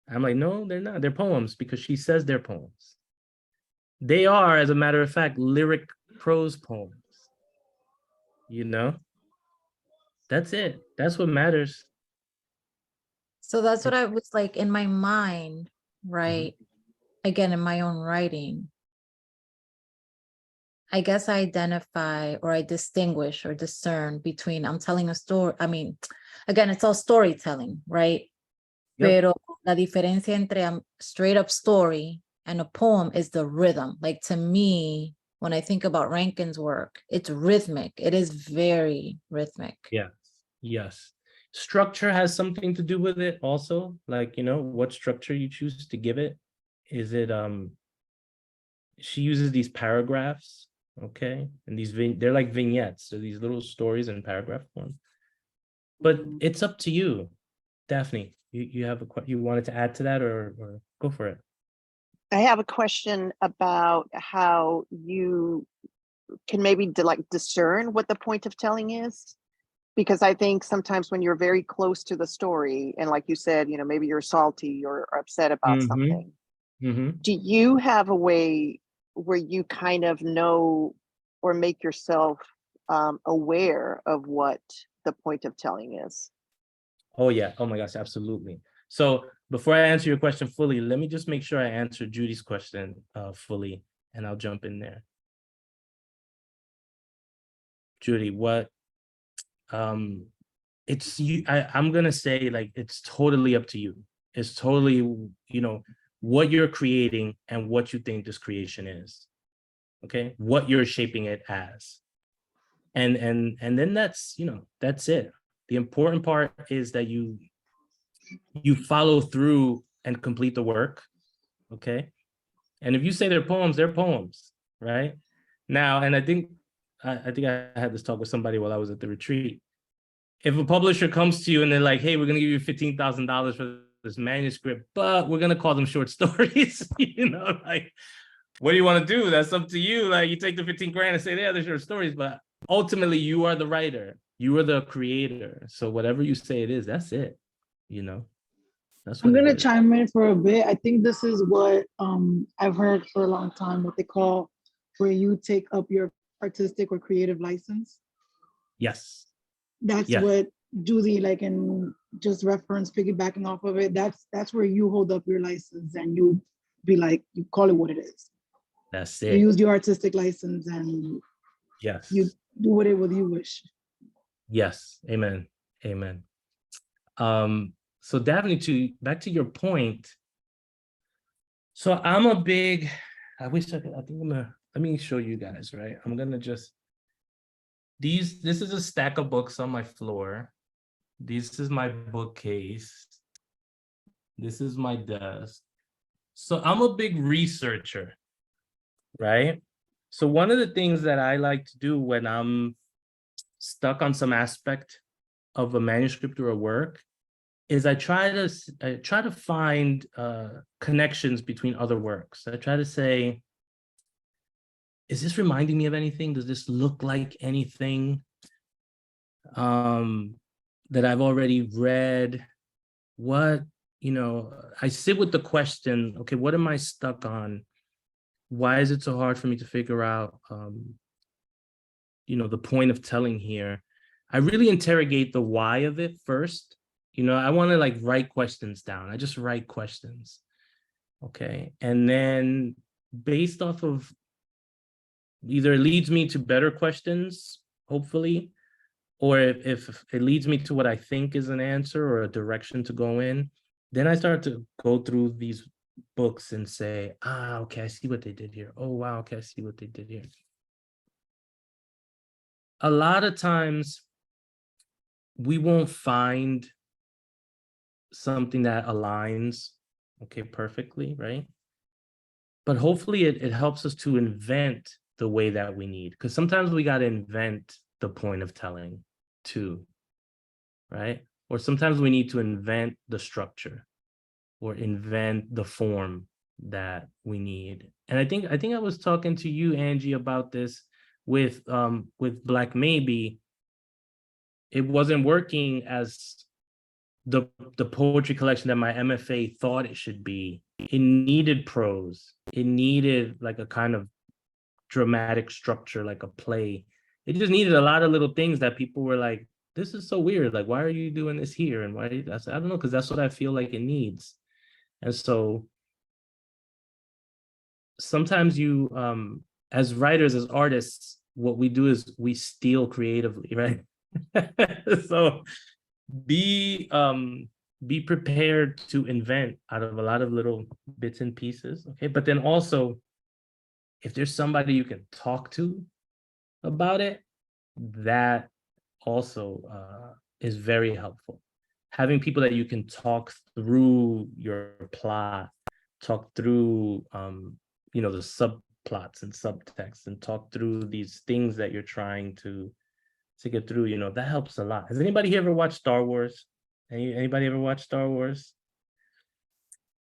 I'm like, no, they're not. They're poems because she says they're poems. They are, as a matter of fact, lyric prose poems. You know? That's it. That's what matters. So that's what I was like in my mind, right? Again, in my own writing, I guess I identify or I distinguish or discern between I'm telling a story. I mean, again, it's all storytelling, right? Pero la diferencia entre a straight up story and a poem is the rhythm. Like to me, when I think about Rankine's work, it's rhythmic. It is very rhythmic. Yes. Structure has something to do with it also. Like, you know, what structure you choose to give it. Is it, she uses these paragraphs, okay? And they're like vignettes. So these little stories in paragraph form. But it's up to you. Daphne, you wanted to add to that or go for it? I have a question about how you can maybe discern what the point of telling is. Because I think sometimes when you're very close to the story, and like you said, you know, maybe you're salty or upset about something, do you have a way where you kind of know or make yourself aware of what the point of telling is? Oh yeah. Oh my gosh, absolutely. So before I answer your question fully, let me just make sure I answer Judy's question fully, and I'll jump in there. Judy, what it's you, I'm gonna say, like, it's totally up to you. It's totally, you know, what you're creating and what you think this creation is. Okay, what you're shaping it as. And then that's, you know, that's it. The important part is that you follow through and complete the work. Okay. And if you say they're poems, right? Now, and I think I had this talk with somebody while I was at the retreat. If a publisher comes to you and they're like, hey, we're gonna give you $15,000 for this manuscript, but we're gonna call them short stories, you know, like, what do you want to do? That's up to you. Like, you take the 15 grand and say, yeah, they're short stories, but ultimately you are the writer, you are the creator. So whatever you say it is, that's it, you know. That's what I'm gonna it is. chime in for a bit. I think this is what I've heard for a long time, what they call where you take up your artistic or creative license. Yes. That's Yes. what Julie, like, and just reference piggybacking off of it. That's where you hold up your license and you be like, you call it what it is. That's You it. use your artistic license and Yes. you do whatever you wish. Yes. Amen. Amen. So Daphne, back to your point. So I'm a big, I wish I could, I think let me show you guys, right? I'm gonna just, this is a stack of books on my floor. This is my bookcase. This is my desk. So I'm a big researcher, right? So one of the things that I like to do when I'm stuck on some aspect of a manuscript or a work is I try to find connections between other works. I try to say, is this reminding me of anything? Does this look like anything that I've already read? What, you know, I sit with the question, okay, what am I stuck on? Why is it so hard for me to figure out, you know, the point of telling here? I really interrogate the why of it first. You know, I want to like write questions down. I just write questions. Okay. And then based off of, either it leads me to better questions, hopefully, or if it leads me to what I think is an answer or a direction to go in, then I start to go through these books and say, okay, I see what they did here. Oh, wow, okay, I see what they did here. A lot of times we won't find something that aligns, okay, perfectly, right? But hopefully it helps us to invent the way that we need, because sometimes we got to invent the point of telling too, right? Or sometimes we need to invent the structure or invent the form that we need. And I think I was talking to you, Angie, about this with Black Maybe. It wasn't working as the poetry collection that my MFA thought it should be. It needed prose. It needed like a kind of dramatic structure, like a play. It just needed a lot of little things that people were like, this is so weird. Like, why are you doing this here? And why? I said, I don't know, because that's what I feel like it needs. And so sometimes you, as writers, as artists, what we do is we steal creatively, right? So be prepared to invent out of a lot of little bits and pieces, okay? But then also, if there's somebody you can talk to about it, that also is very helpful. Having people that you can talk through your plot, talk through you know, the subplots and subtext, and talk through these things that you're trying to get through, you know, that helps a lot. Has anybody here ever watched Star Wars? Anybody ever watched Star Wars?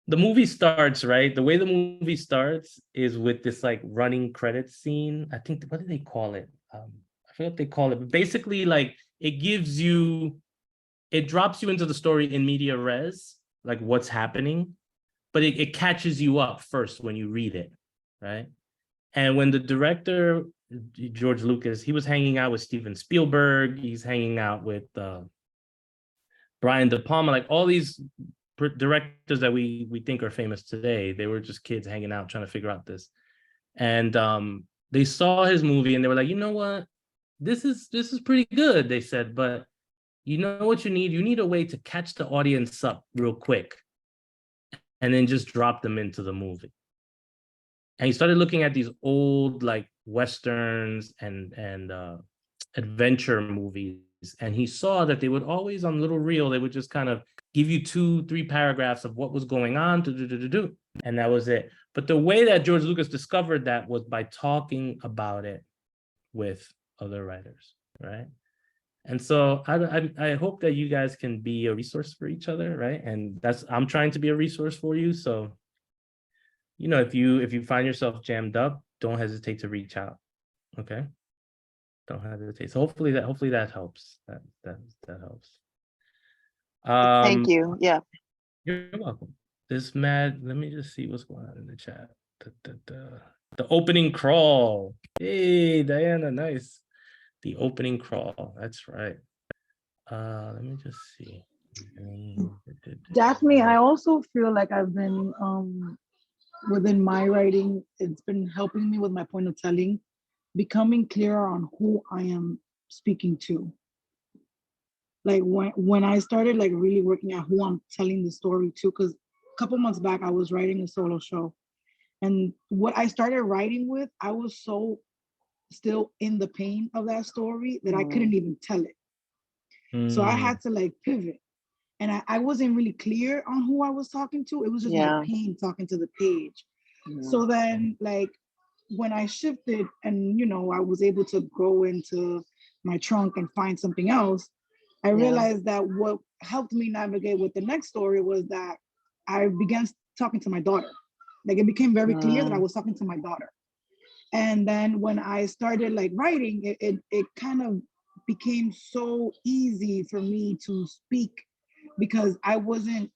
The movie starts, right? The way the movie starts is with this like running credits scene. I think, what do they call it? I forget what they call it, but basically like it drops you into the story in media res, like what's happening, but it catches you up first when you read it, right? And when the director, George Lucas, he was hanging out with Steven Spielberg, he's hanging out with Brian De Palma, like all these directors that we think are famous today, they were just kids hanging out trying to figure out this. And they saw his movie and they were like, you know what? This is pretty good, they said, but you know what you need? You need a way to catch the audience up real quick and then just drop them into the movie. And he started looking at these old like Westerns and adventure movies. And he saw that they would always on little reel, they would just kind of give you 2-3 paragraphs of what was going on, and that was it. But the way that George Lucas discovered that was by talking about it with other writers, right? And so I hope that you guys can be a resource for each other, right? And I'm trying to be a resource for you. So, you know, if you find yourself jammed up, don't hesitate to reach out. Okay. Don't hesitate. So hopefully that helps. That helps. Thank you. Yeah. You're welcome. Let me just see what's going on in the chat. The opening crawl. Hey, Diana, nice. The opening crawl. That's right. Let me just see. Daphne, I also feel like I've been within my writing, it's been helping me with my point of telling, becoming clearer on who I am speaking to. Like when I started like really working at who I'm telling the story to, because a couple months back I was writing a solo show, and what I started writing with, I was so still in the pain of that story that I couldn't even tell it. So I had to like pivot, and I wasn't really clear on who I was talking to. It was just my pain talking to the page. So then like when I shifted and, you know, I was able to go into my trunk and find something else, I realized that what helped me navigate with the next story was that I began talking to my daughter. Like it became very clear that I was talking to my daughter. And then when I started like writing, it kind of became so easy for me to speak because I wasn't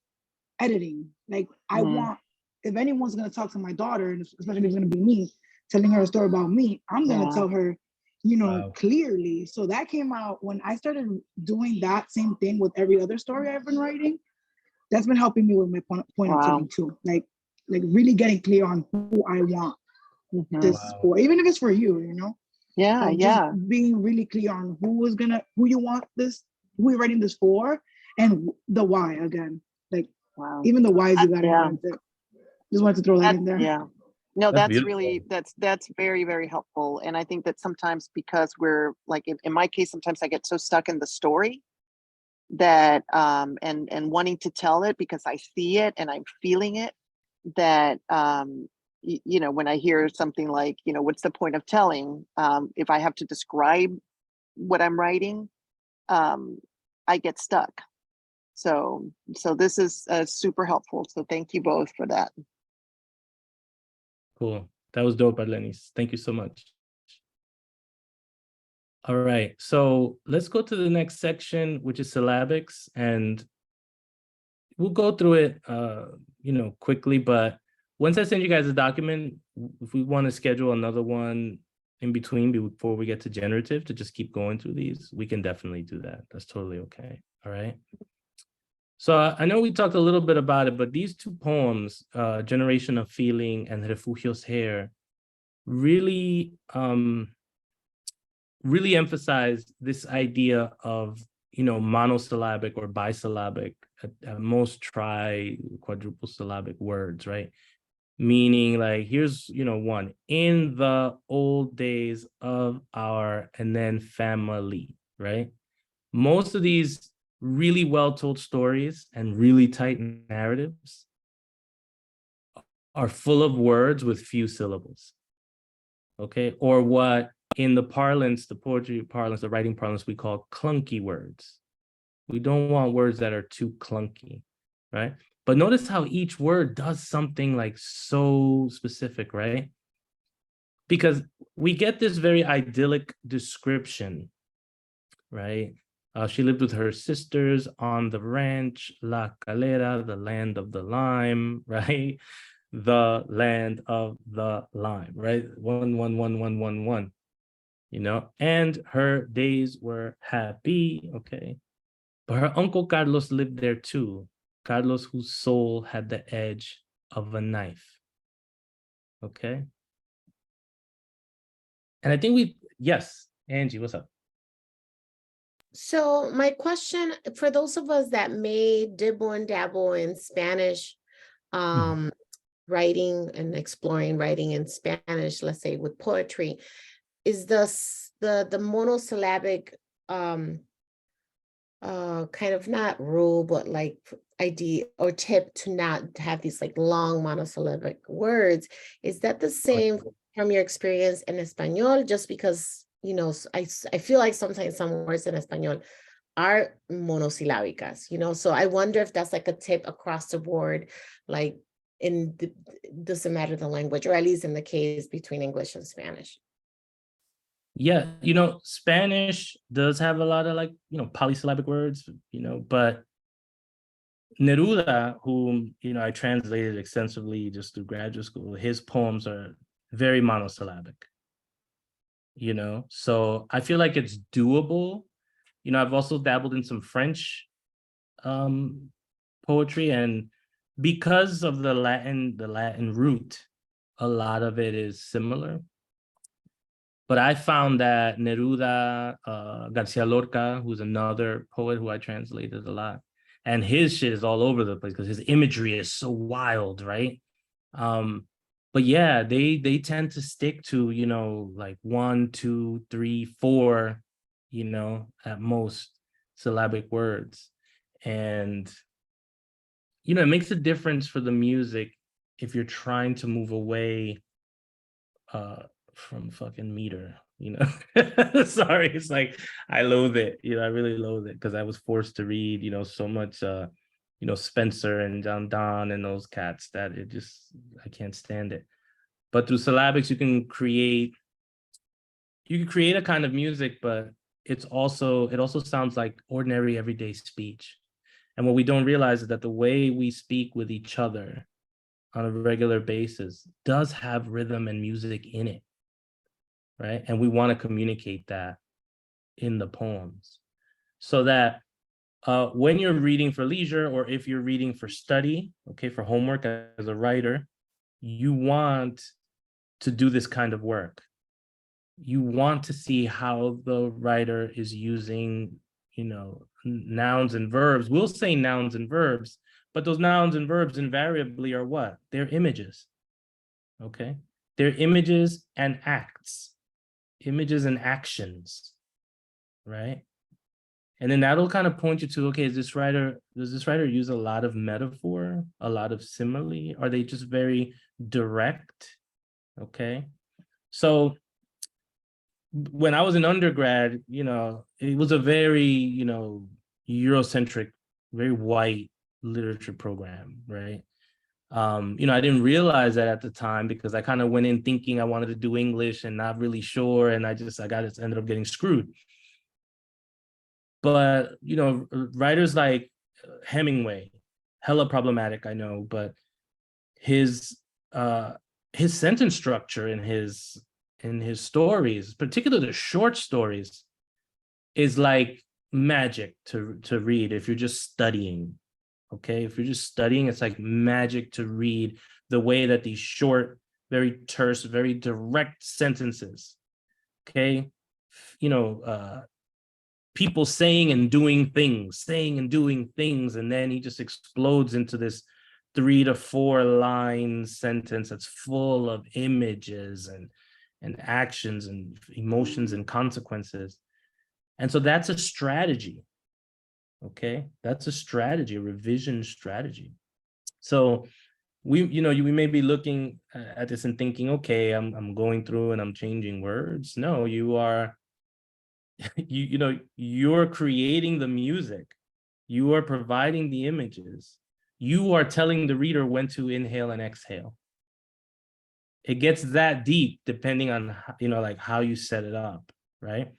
editing. Like I want, if anyone's gonna talk to my daughter, and especially if it's gonna be me, telling her a story about me, I'm gonna tell her, you know, clearly. So that came out when I started doing that same thing with every other story I've been writing. That's been helping me with my point of telling too. Like really getting clear on who I want this for, even if it's for you, you know. Just being really clear on who you want this, who you're writing this for, and the why again. Like even the whys you got in there. Just wanted to throw that in there. Yeah. No, that's really, that's very, very helpful. And I think that sometimes because we're like, in my case, sometimes I get so stuck in the story that, and wanting to tell it because I see it and I'm feeling it, that, you know, when I hear something like, you know, what's the point of telling? If I have to describe what I'm writing, I get stuck. So this is super helpful. So thank you both for that. Cool. That was dope, Arlenis. Thank you so much. All right. So let's go to the next section, which is syllabics. And we'll go through it, you know, quickly. But once I send you guys a document, if we want to schedule another one in between before we get to generative to just keep going through these, we can definitely do that. That's totally okay. All right. So I know we talked a little bit about it, but these two poems, Generation of Feeling and Refugio's Hair, really, really emphasize this idea of, you know, monosyllabic or bisyllabic, at most quadruple syllabic words, right? Meaning like, here's, you know, one, in the old days of our, and then family, right? Most of these really well-told stories and really tight narratives are full of words with few syllables, okay? Or what in the parlance, the poetry parlance, the writing parlance, we call clunky words. We don't want words that are too clunky, right? But notice how each word does something like so specific, right? because we get this very idyllic description, right? She lived with her sisters on the ranch, La Calera, the land of the lime, right? The land of the lime, right? 1111111, you know, and her days were happy, okay? But her uncle Carlos lived there too. Carlos, whose soul had the edge of a knife, okay? And I think yes, Angie, what's up? So my question for those of us that may dibble and dabble in Spanish, writing and exploring writing in Spanish, let's say with poetry, is the monosyllabic kind of not rule, but like idea or tip to not have these like long monosyllabic words? Is that the same from your experience in Espanol? Just because, you know, I feel like sometimes some words in Espanol are monosyllabicas, you know, so I wonder if that's like a tip across the board, like doesn't matter the language, or at least in the case between English and Spanish. Yeah, you know, Spanish does have a lot of like, you know, polysyllabic words, you know, but Neruda, whom, you know, I translated extensively just through graduate school, his poems are very monosyllabic, you know, so I feel like it's doable. You know, I've also dabbled in some French poetry, and because of the Latin root, a lot of it is similar. But I found that Neruda, Garcia Lorca, who's another poet who I translated a lot, and his shit is all over the place because his imagery is so wild, right? But yeah, they tend to stick to, you know, like 1, 2, 3, 4, you know, at most syllabic words. And, you know, it makes a difference for the music if you're trying to move away from fucking meter, you know. Sorry, it's like I loathe it, you know, I really loathe it because I was forced to read, you know, so much you know, Spencer and John Donne and those cats that it just, I can't stand it. But through syllabics you can create a kind of music, but it also sounds like ordinary everyday speech. And what we don't realize is that the way we speak with each other on a regular basis does have rhythm and music in it, right? And we want to communicate that in the poems so that when you're reading for leisure, or if you're reading for study, okay, for homework as a writer, you want to do this kind of work. You want to see how the writer is using, you know, nouns and verbs. We'll say nouns and verbs, but those nouns and verbs invariably are what? They're images, okay? They're images and acts, images and actions, right? And then that'll kind of point you to, okay, does this writer use a lot of metaphor, a lot of simile? Are they just very direct? Okay. So when I was in undergrad, you know, it was a very, you know, Eurocentric, very white literature program, right? You know, I didn't realize that at the time because I kind of went in thinking I wanted to do English and not really sure, and I ended up getting screwed. But, you know, writers like Hemingway, hella problematic, I know, but his sentence structure in his stories, particularly the short stories, is like magic to read if you're just studying. Okay, if you're just studying, it's like magic to read the way that these short, very terse, very direct sentences, okay, you know, people saying and doing things, and then he just explodes into this 3 to 4 line sentence that's full of images and actions and emotions and consequences. And so that's a strategy. Okay, that's a strategy, a revision strategy. So we may be looking at this and thinking, okay, I'm going through and I'm changing words. No, you are, you know, you're creating the music, you are providing the images, you are telling the reader when to inhale and exhale. it gets that deep depending on, like how you set it up, right?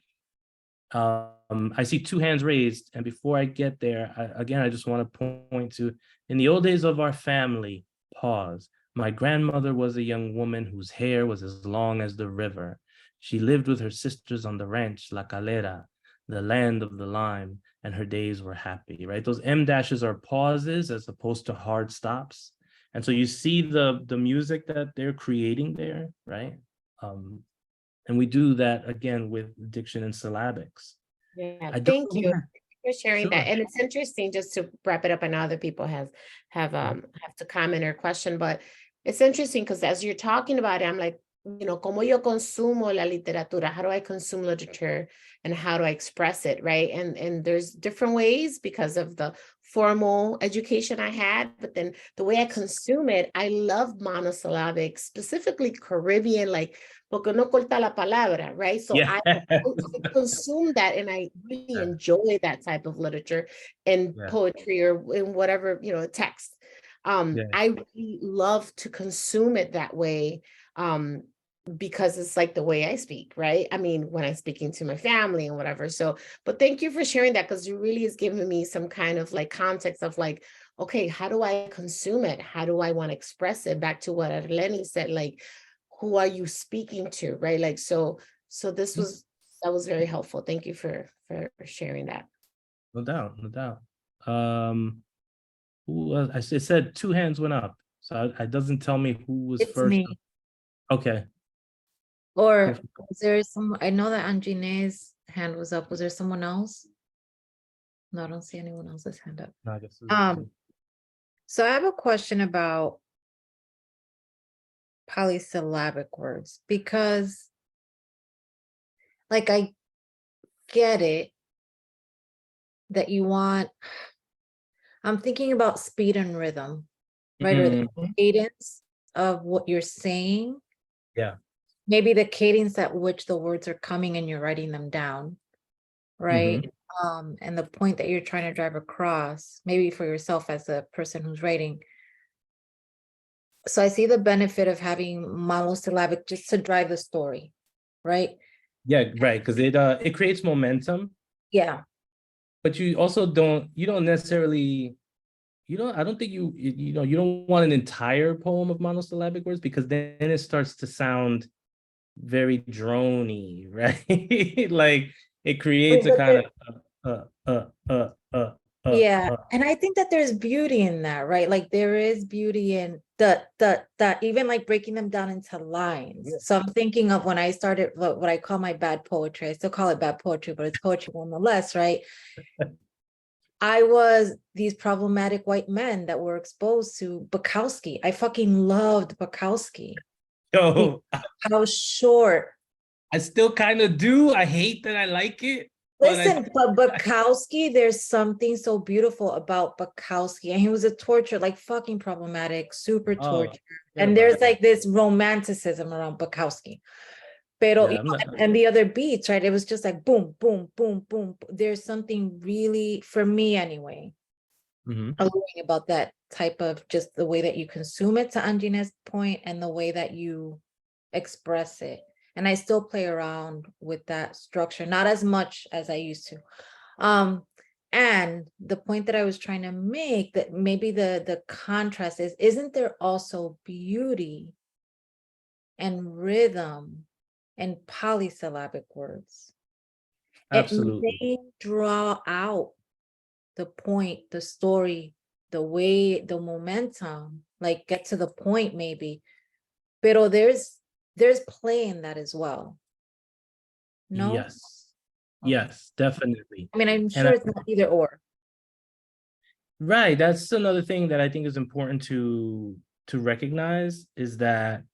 I see 2 hands raised, and before I get there, I just want to point to, in the old days of our family, pause. My grandmother was a young woman whose hair was as long as the river. She lived with her sisters on the ranch, La Calera, the land of the lime, and her days were happy, right? Those M dashes are pauses as opposed to hard stops. And so you see the music that they're creating there, right? And we do that again with diction and syllabics. Yeah, thank you for sharing that. And it's interesting, just to wrap it up, and other people have to comment or question, but it's interesting because as you're talking about it, I'm like, como yo consumo la literatura, how do I consume literature and how do I express it, right? And there's different ways because of the formal education I had, but then the way I consume it, I love monosyllabic, specifically Caribbean, like, porque no corta la palabra, right? So yeah. I consume that, and I really enjoy that type of literature and poetry or in whatever, text. I really love to consume it that way. Because it's like the way I speak, right? I mean, when I'm speaking to my family and whatever. So, but thank you for sharing that, because it really is giving me some kind of like context of like, okay, how do I consume it? How do I want to express it? Back to what Arlene said, like, who are you speaking to, right? Like, so that was very helpful. Thank you for sharing that. No doubt, no doubt. I said 2 hands went up, so it doesn't tell me who was It's first. me. Okay. Or was there I know that Angine's hand was up. Was there someone else? No, I don't see anyone else's hand up. No, I guess so I have a question about polysyllabic words, because like I get it that you want, I'm thinking about speed and rhythm, right? Or the cadence of what you're saying. Yeah. Maybe the cadence at which the words are coming and you're writing them down, right? And the point that you're trying to drive across, maybe for yourself as a person who's writing. So I see the benefit of having monosyllabic just to drive the story, right? Yeah, right, because it creates momentum. Yeah. But you also don't necessarily, I don't think you don't want an entire poem of monosyllabic words, because then it starts to sound very drony, right? Like it creates a kind of yeah, and I think that there's beauty in that, right? Like there is beauty in the even like breaking them down into lines. Yeah. So I'm thinking of when I started what I call my bad poetry. I still call it bad poetry, but it's poetry nonetheless, right? I was these problematic white men that were exposed to Bukowski. I fucking loved Bukowski. Yo, how short. I still kind of do. I hate that I like it. Listen, but Bukowski, there's something so beautiful about Bukowski, and he was a torture, like fucking problematic, super torture. And there's like this romanticism around Bukowski. Pero, and the other beats, right? It was just like boom, boom, boom, boom. There's something really, for me anyway, alluring about that type of just the way that you consume it, to Angine's point, and the way that you express it. And I still play around with that structure, not as much as I used to. And the point that I was trying to make, that maybe the contrast is, isn't there also beauty and rhythm and polysyllabic words? Absolutely. It may draw out the point, the story, the way, the momentum, like get to the point maybe. Pero there's play in that as well. No? Yes. Yes, definitely. I mean, I'm sure it's not either or. Right. That's another thing that I think is important to recognize, is that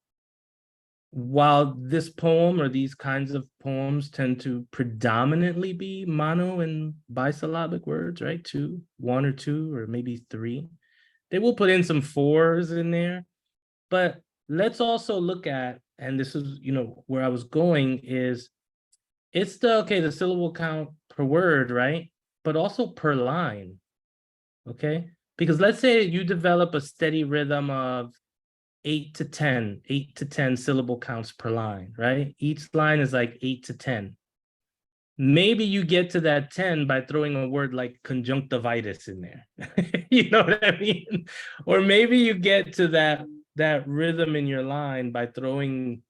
while this poem or these kinds of poems tend to predominantly be mono and bisyllabic words, right? 1 or 2 or maybe 3. They will put in some 4s in there. But let's also look at, and this is, where I was going, is it's the syllable count per word, right? But also per line, okay? Because let's say you develop a steady rhythm of 8 to 10 syllable counts per line, right? Each line is like 8 to 10. Maybe you get to that 10 by throwing a word like conjunctivitis in there. You know what I mean? Or maybe you get to that rhythm in your line by throwing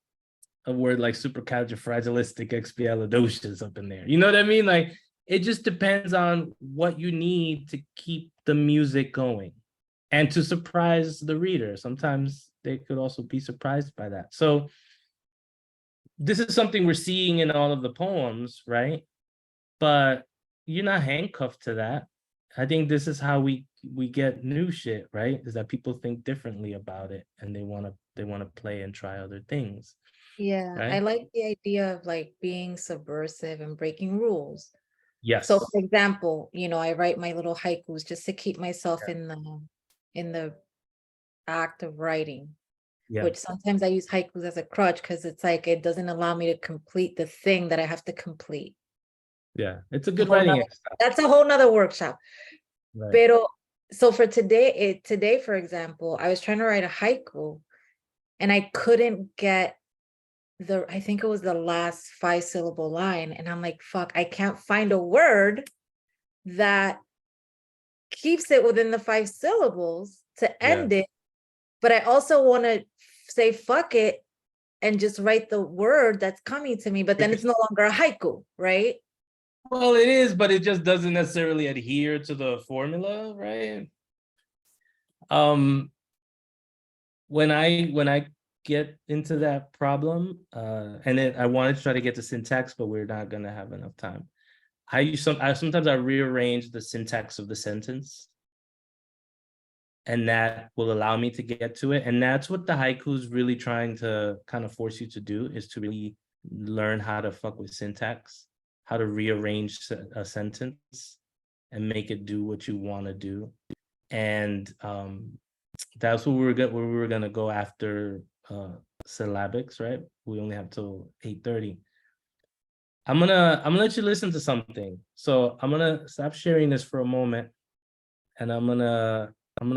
a word like supercalifragilisticexpialidocious up in there. You know what I mean? Like, it just depends on what you need to keep the music going and to surprise the reader. Sometimes they could also be surprised by that. So this is something we're seeing in all of the poems, right? But you're not handcuffed to that. I think this is how we get new shit, right? Is that people think differently about it and they want to play and try other things. Yeah, right? I like the idea of like being subversive and breaking rules. Yes. So for example, you know, I write my little haikus just to keep myself in the act of writing. Yeah. Which sometimes I use haikus as a crutch because it's like it doesn't allow me to complete the thing that I have to complete. Yeah, it's a good writing exercise. That's a whole nother workshop. Right. Pero so for today, for example, I was trying to write a haiku and I couldn't get I think it was the last 5-syllable line. And I'm like, fuck, I can't find a word that keeps it within the 5 syllables to end it. But I also want to say fuck it and just write the word that's coming to me, but then it's no longer a haiku, right? Well, it is, but it just doesn't necessarily adhere to the formula, right? When I get into that problem, and then I wanted to try to get to syntax, but we're not gonna have enough time. Sometimes I rearrange the syntax of the sentence, and that will allow me to get to it. And that's what the haiku is really trying to kind of force you to do, is to really learn how to fuck with syntax, how to rearrange a sentence and make it do what you want to do. And that's what we were gonna go after syllabics, right? We only have till 8:30. I'm gonna let you listen to something. So I'm gonna stop sharing this for a moment, and I'm gonna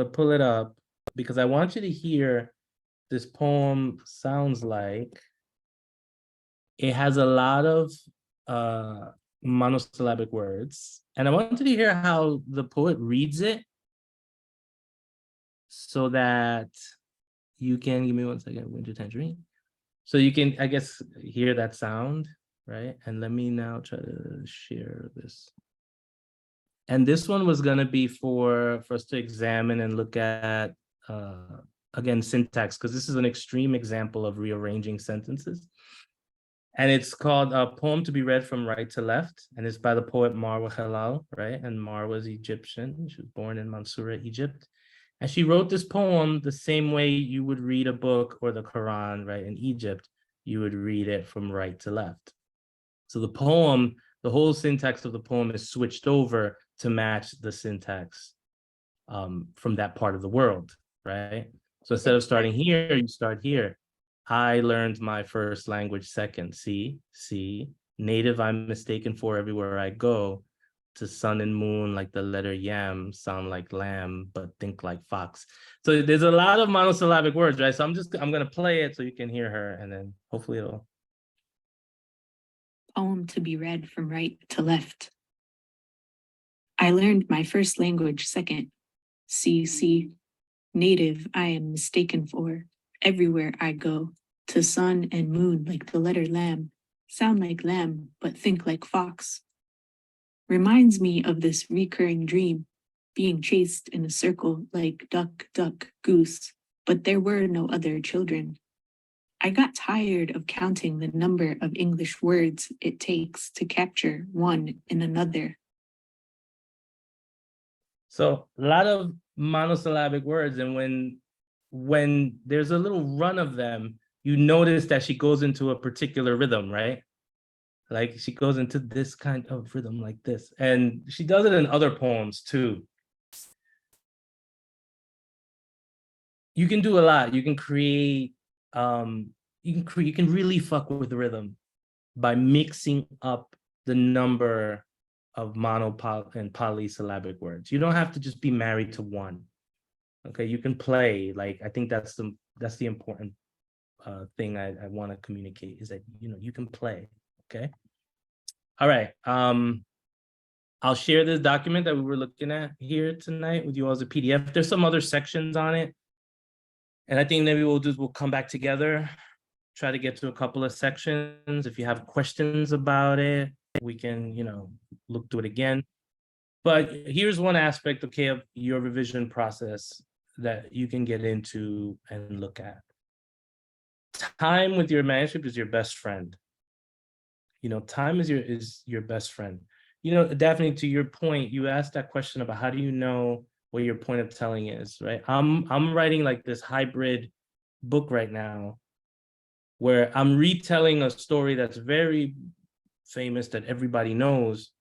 pull it up because I want you to hear this poem sounds like. It has a lot of monosyllabic words, and I wanted to hear how the poet reads it so that you can, give me 1 second, Winter Tangerine. So you can, I guess, hear that sound, right? And let me now try to share this. And this one was gonna be for us to examine and look at, again, syntax, because this is an extreme example of rearranging sentences. And it's called A Poem to be Read from Right to Left. And it's by the poet Marwa Halal, right? And Marwa was Egyptian. She was born in Mansoura, Egypt. And she wrote this poem the same way you would read a book or the Quran, right? In Egypt, you would read it from right to left. So the poem, the whole syntax of the poem is switched over to match the syntax from that part of the world, right? So instead of starting here, you start here. I learned my first language second. See, native I'm mistaken for everywhere I go. To sun and moon like the letter yam, sound like lamb, but think like fox. So there's a lot of monosyllabic words, right? So I'm gonna play it so you can hear her, and then hopefully it'll. Poem to be read from right to left. I learned my first language second. See, native I am mistaken for everywhere I go. To sun and moon like the letter lamb, sound like lamb, but think like fox. Reminds me of this recurring dream, being chased in a circle like duck, duck, goose, but there were no other children. I got tired of counting the number of English words it takes to capture one in another. So a lot of monosyllabic words, and when there's a little run of them, you notice that she goes into a particular rhythm, right? Like she goes into this kind of rhythm like this. And she does it in other poems too. You can do a lot. You can create, you can really fuck with the rhythm by mixing up the number of mono and polysyllabic words. You don't have to just be married to one. Okay, you can play. Like, I think that's the that's the important thing I want to communicate, is that, you know, you can play. Okay. All right. I'll share this document that we were looking at here tonight with you all as a PDF. There's some other sections on it, and I think maybe we'll come back together, try to get to a couple of sections. If you have questions about it, we can, you know, look through it again. But here's one aspect, okay, of your revision process that you can get into and look at. Time with your manuscript is your best friend. You know, time is your best friend. You know, Daphne, to your point, you asked that question about how do you know what your point of telling is, right? I'm writing like this hybrid book right now where I'm retelling a story that's very famous that everybody knows,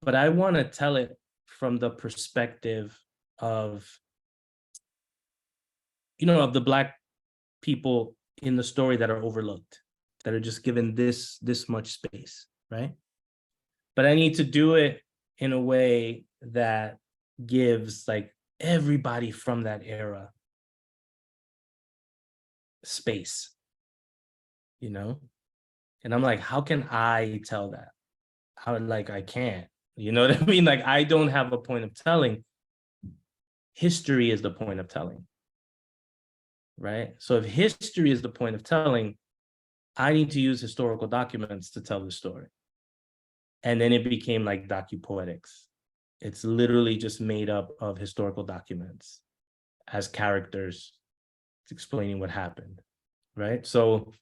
but I want to tell it from the perspective of, you know, of the Black people in the story that are overlooked, that are just given this much space, right? But I need to do it in a way that gives like everybody from that era space, you know? And I'm like, how can I tell that? I can't, you know what I mean? Like, I don't have a point of telling. History is the point of telling, right? So if history is the point of telling, I need to use historical documents to tell the story. And then it became like docu-poetics. It's literally just made up of historical documents as characters explaining what happened, right? So,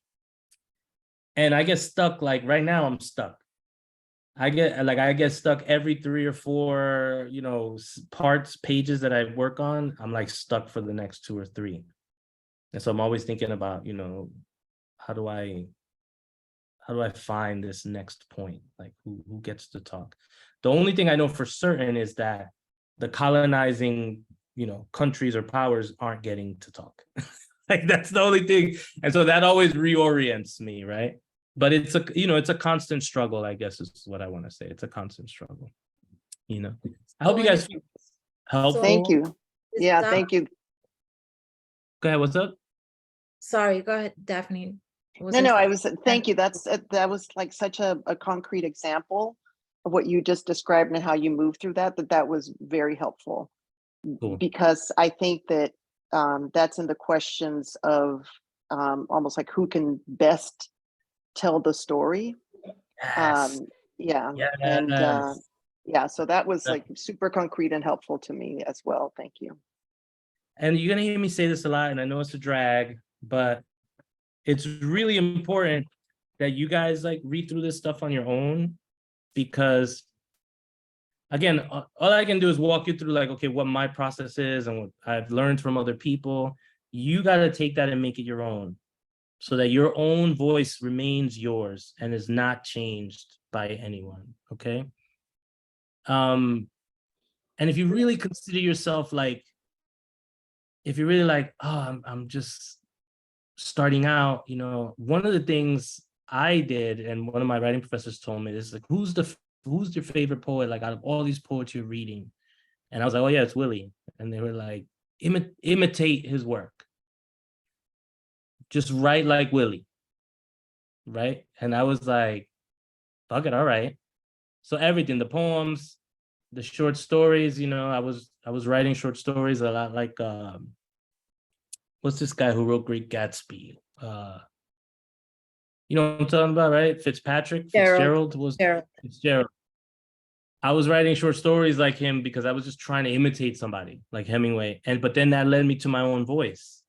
and I get stuck, like right now I'm stuck. I get stuck every 3 or 4, you know, pages that I work on, I'm like stuck for the next 2 or 3. And so I'm always thinking about, you know, how do I find this next point? Like who gets to talk? The only thing I know for certain is that the colonizing, you know, countries or powers aren't getting to talk. Like that's the only thing. And so that always reorients me, right? But it's a, you know, it's a constant struggle, I guess is what I want to say. It's a constant struggle, you know. I hope you guys feel helpful. Thank you. Yeah, thank you. Go ahead, what's up? Sorry, go ahead, Daphne. Thank you. That was like such a concrete example of what you just described and how you moved through that was very helpful. Cool. Because I think that that's in the questions of almost like who can best tell the story. Yes. Yeah. Yes. And yeah, so that was like super concrete and helpful to me as well. Thank you. And you're gonna hear me say this a lot, and I know it's a drag, but it's really important that you guys like read through this stuff on your own, because again, all I can do is walk you through like, okay, what my process is and what I've learned from other people. You got to take that and make it your own, so that your own voice remains yours and is not changed by anyone, okay? And if you really consider yourself like, if you're really like, oh, I'm just starting out, you know, one of the things I did, and one of my writing professors told me, is like, who's your favorite poet, like out of all these poets you're reading? And I was like, oh yeah, it's Willie. And they were like, imitate his work. Just write like Willie, right? And I was like, fuck it, all right. So everything, the poems, the short stories, you know, I was writing short stories a lot, like what's this guy who wrote Great Gatsby? You know what I'm talking about, right? Fitzgerald was Fitzgerald. I was writing short stories like him because I was just trying to imitate somebody like Hemingway. But then that led me to my own voice.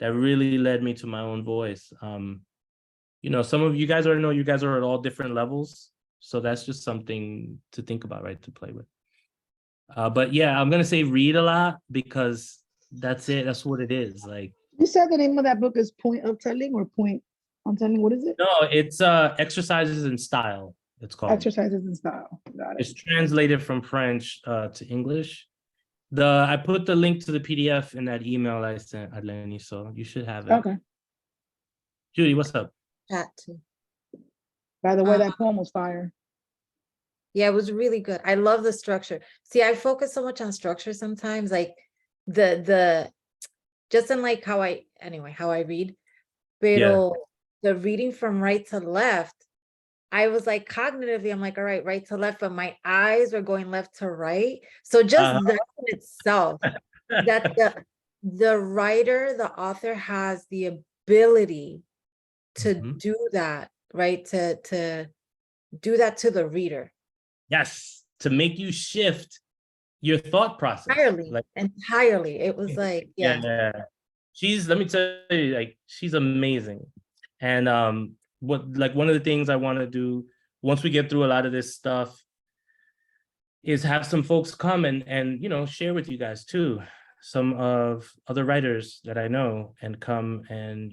That really led me to my own voice. You know, some of you guys already know you guys are at all different levels. So that's just something to think about, right? To play with. But yeah, I'm gonna say read a lot, because that's it. That's what it is. Like, you said the name of that book is Point of Telling or Point on Telling. What is it? No, it's Exercises in Style. It's called Exercises in Style. Got it. It's translated from French to English. I put the link to the PDF in that email I sent Arlene, so you should have it. Okay. Judy, what's up? That too. By the way, that poem was fire. Yeah, it was really good. I love the structure. See, I focus so much on structure sometimes, like the just in like how I read. Pero the reading from right to left, I was like cognitively, I'm like, all right, right to left, but my eyes were going left to right. So just that in itself, that the writer, the author has the ability to do that, right? To do that to the reader. Yes, to make you shift your thought process. Entirely. It was like, yeah. Let me tell you, like, she's amazing. And one of the things I want to do once we get through a lot of this stuff is have some folks come and share with you guys too, some of other writers that I know, and come and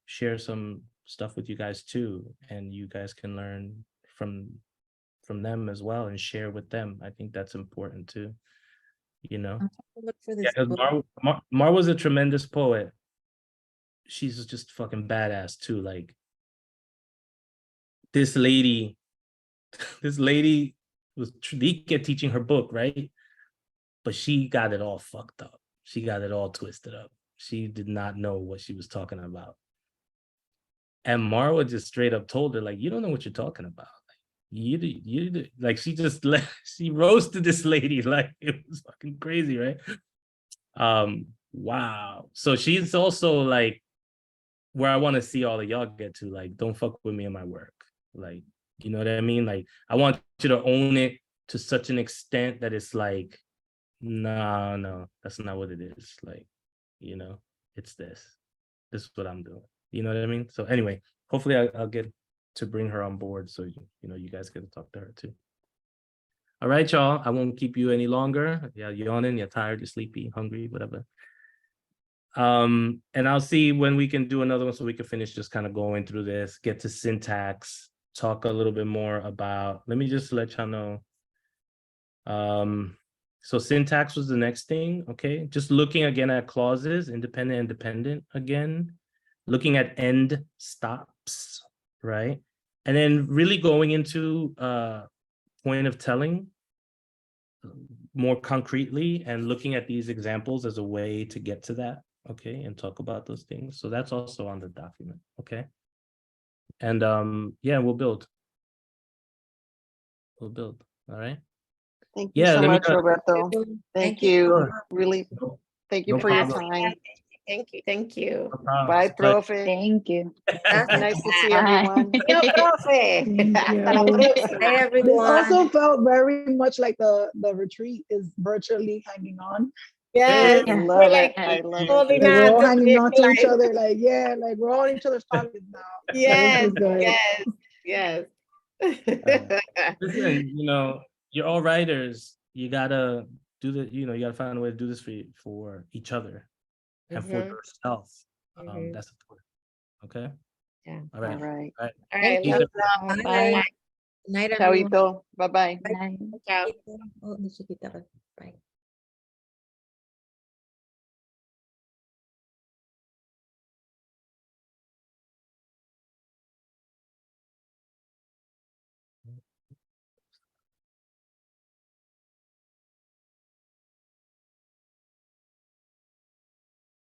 share some stuff with you guys too, and you guys can learn from them as well and share with them. I think that's important too. look for this Mar was a tremendous poet. She's just fucking badass too. Like, this lady was Trika teaching her book, right? But she got it all fucked up. She got it all twisted up. She did not know what she was talking about. And Marwa just straight up told her, like, you don't know what you're talking about. You like, she roasted this lady like it was fucking crazy, right? Wow. So she's also like where I want to see all of y'all get to. Like, don't fuck with me in my work. Like, you know what I mean? Like, I want you to own it to such an extent that it's like, no, that's not what it is. Like, it's this. This is what I'm doing. You know what I mean? So anyway, hopefully I'll get to bring her on board, so you guys get to talk to her too. All right, y'all. I won't keep you any longer. Yeah, you're yawning, you're tired, you're sleepy, hungry, whatever. And I'll see when we can do another one so we can finish just kind of going through this, get to syntax, talk a little bit more about, let me just let y'all know. So syntax was the next thing, okay? Just looking again at clauses, independent and dependent again, looking at end stops, right? And then really going into point of telling more concretely and looking at these examples as a way to get to that, okay, and talk about those things. So that's also on the document, okay? And yeah, we'll build, all right? Thank you so much, Roberto. Thank you. Sure. Really, thank you for your time. Thank you. No Bye, Profe. Thank you. Nice to see everyone. Yo, Profe. Hasta la próxima. Hey, everyone. This also felt very much like the retreat is virtually hanging on. Yes, I love it. I love it. holding Like, we're all on to hanging this on to each life. other. Like, yeah, like we're all in each other's pockets now. Yes, So this is yes. Listen, you're all writers. You gotta do the, you gotta find a way to do this for each other and for yourself. That's important. Okay. Yeah. All right. All right. All right. All right. Peace, Love Bye. Good night, everyone. Chaito. Bye-bye. Bye. Ciao. Oh, the chiquita.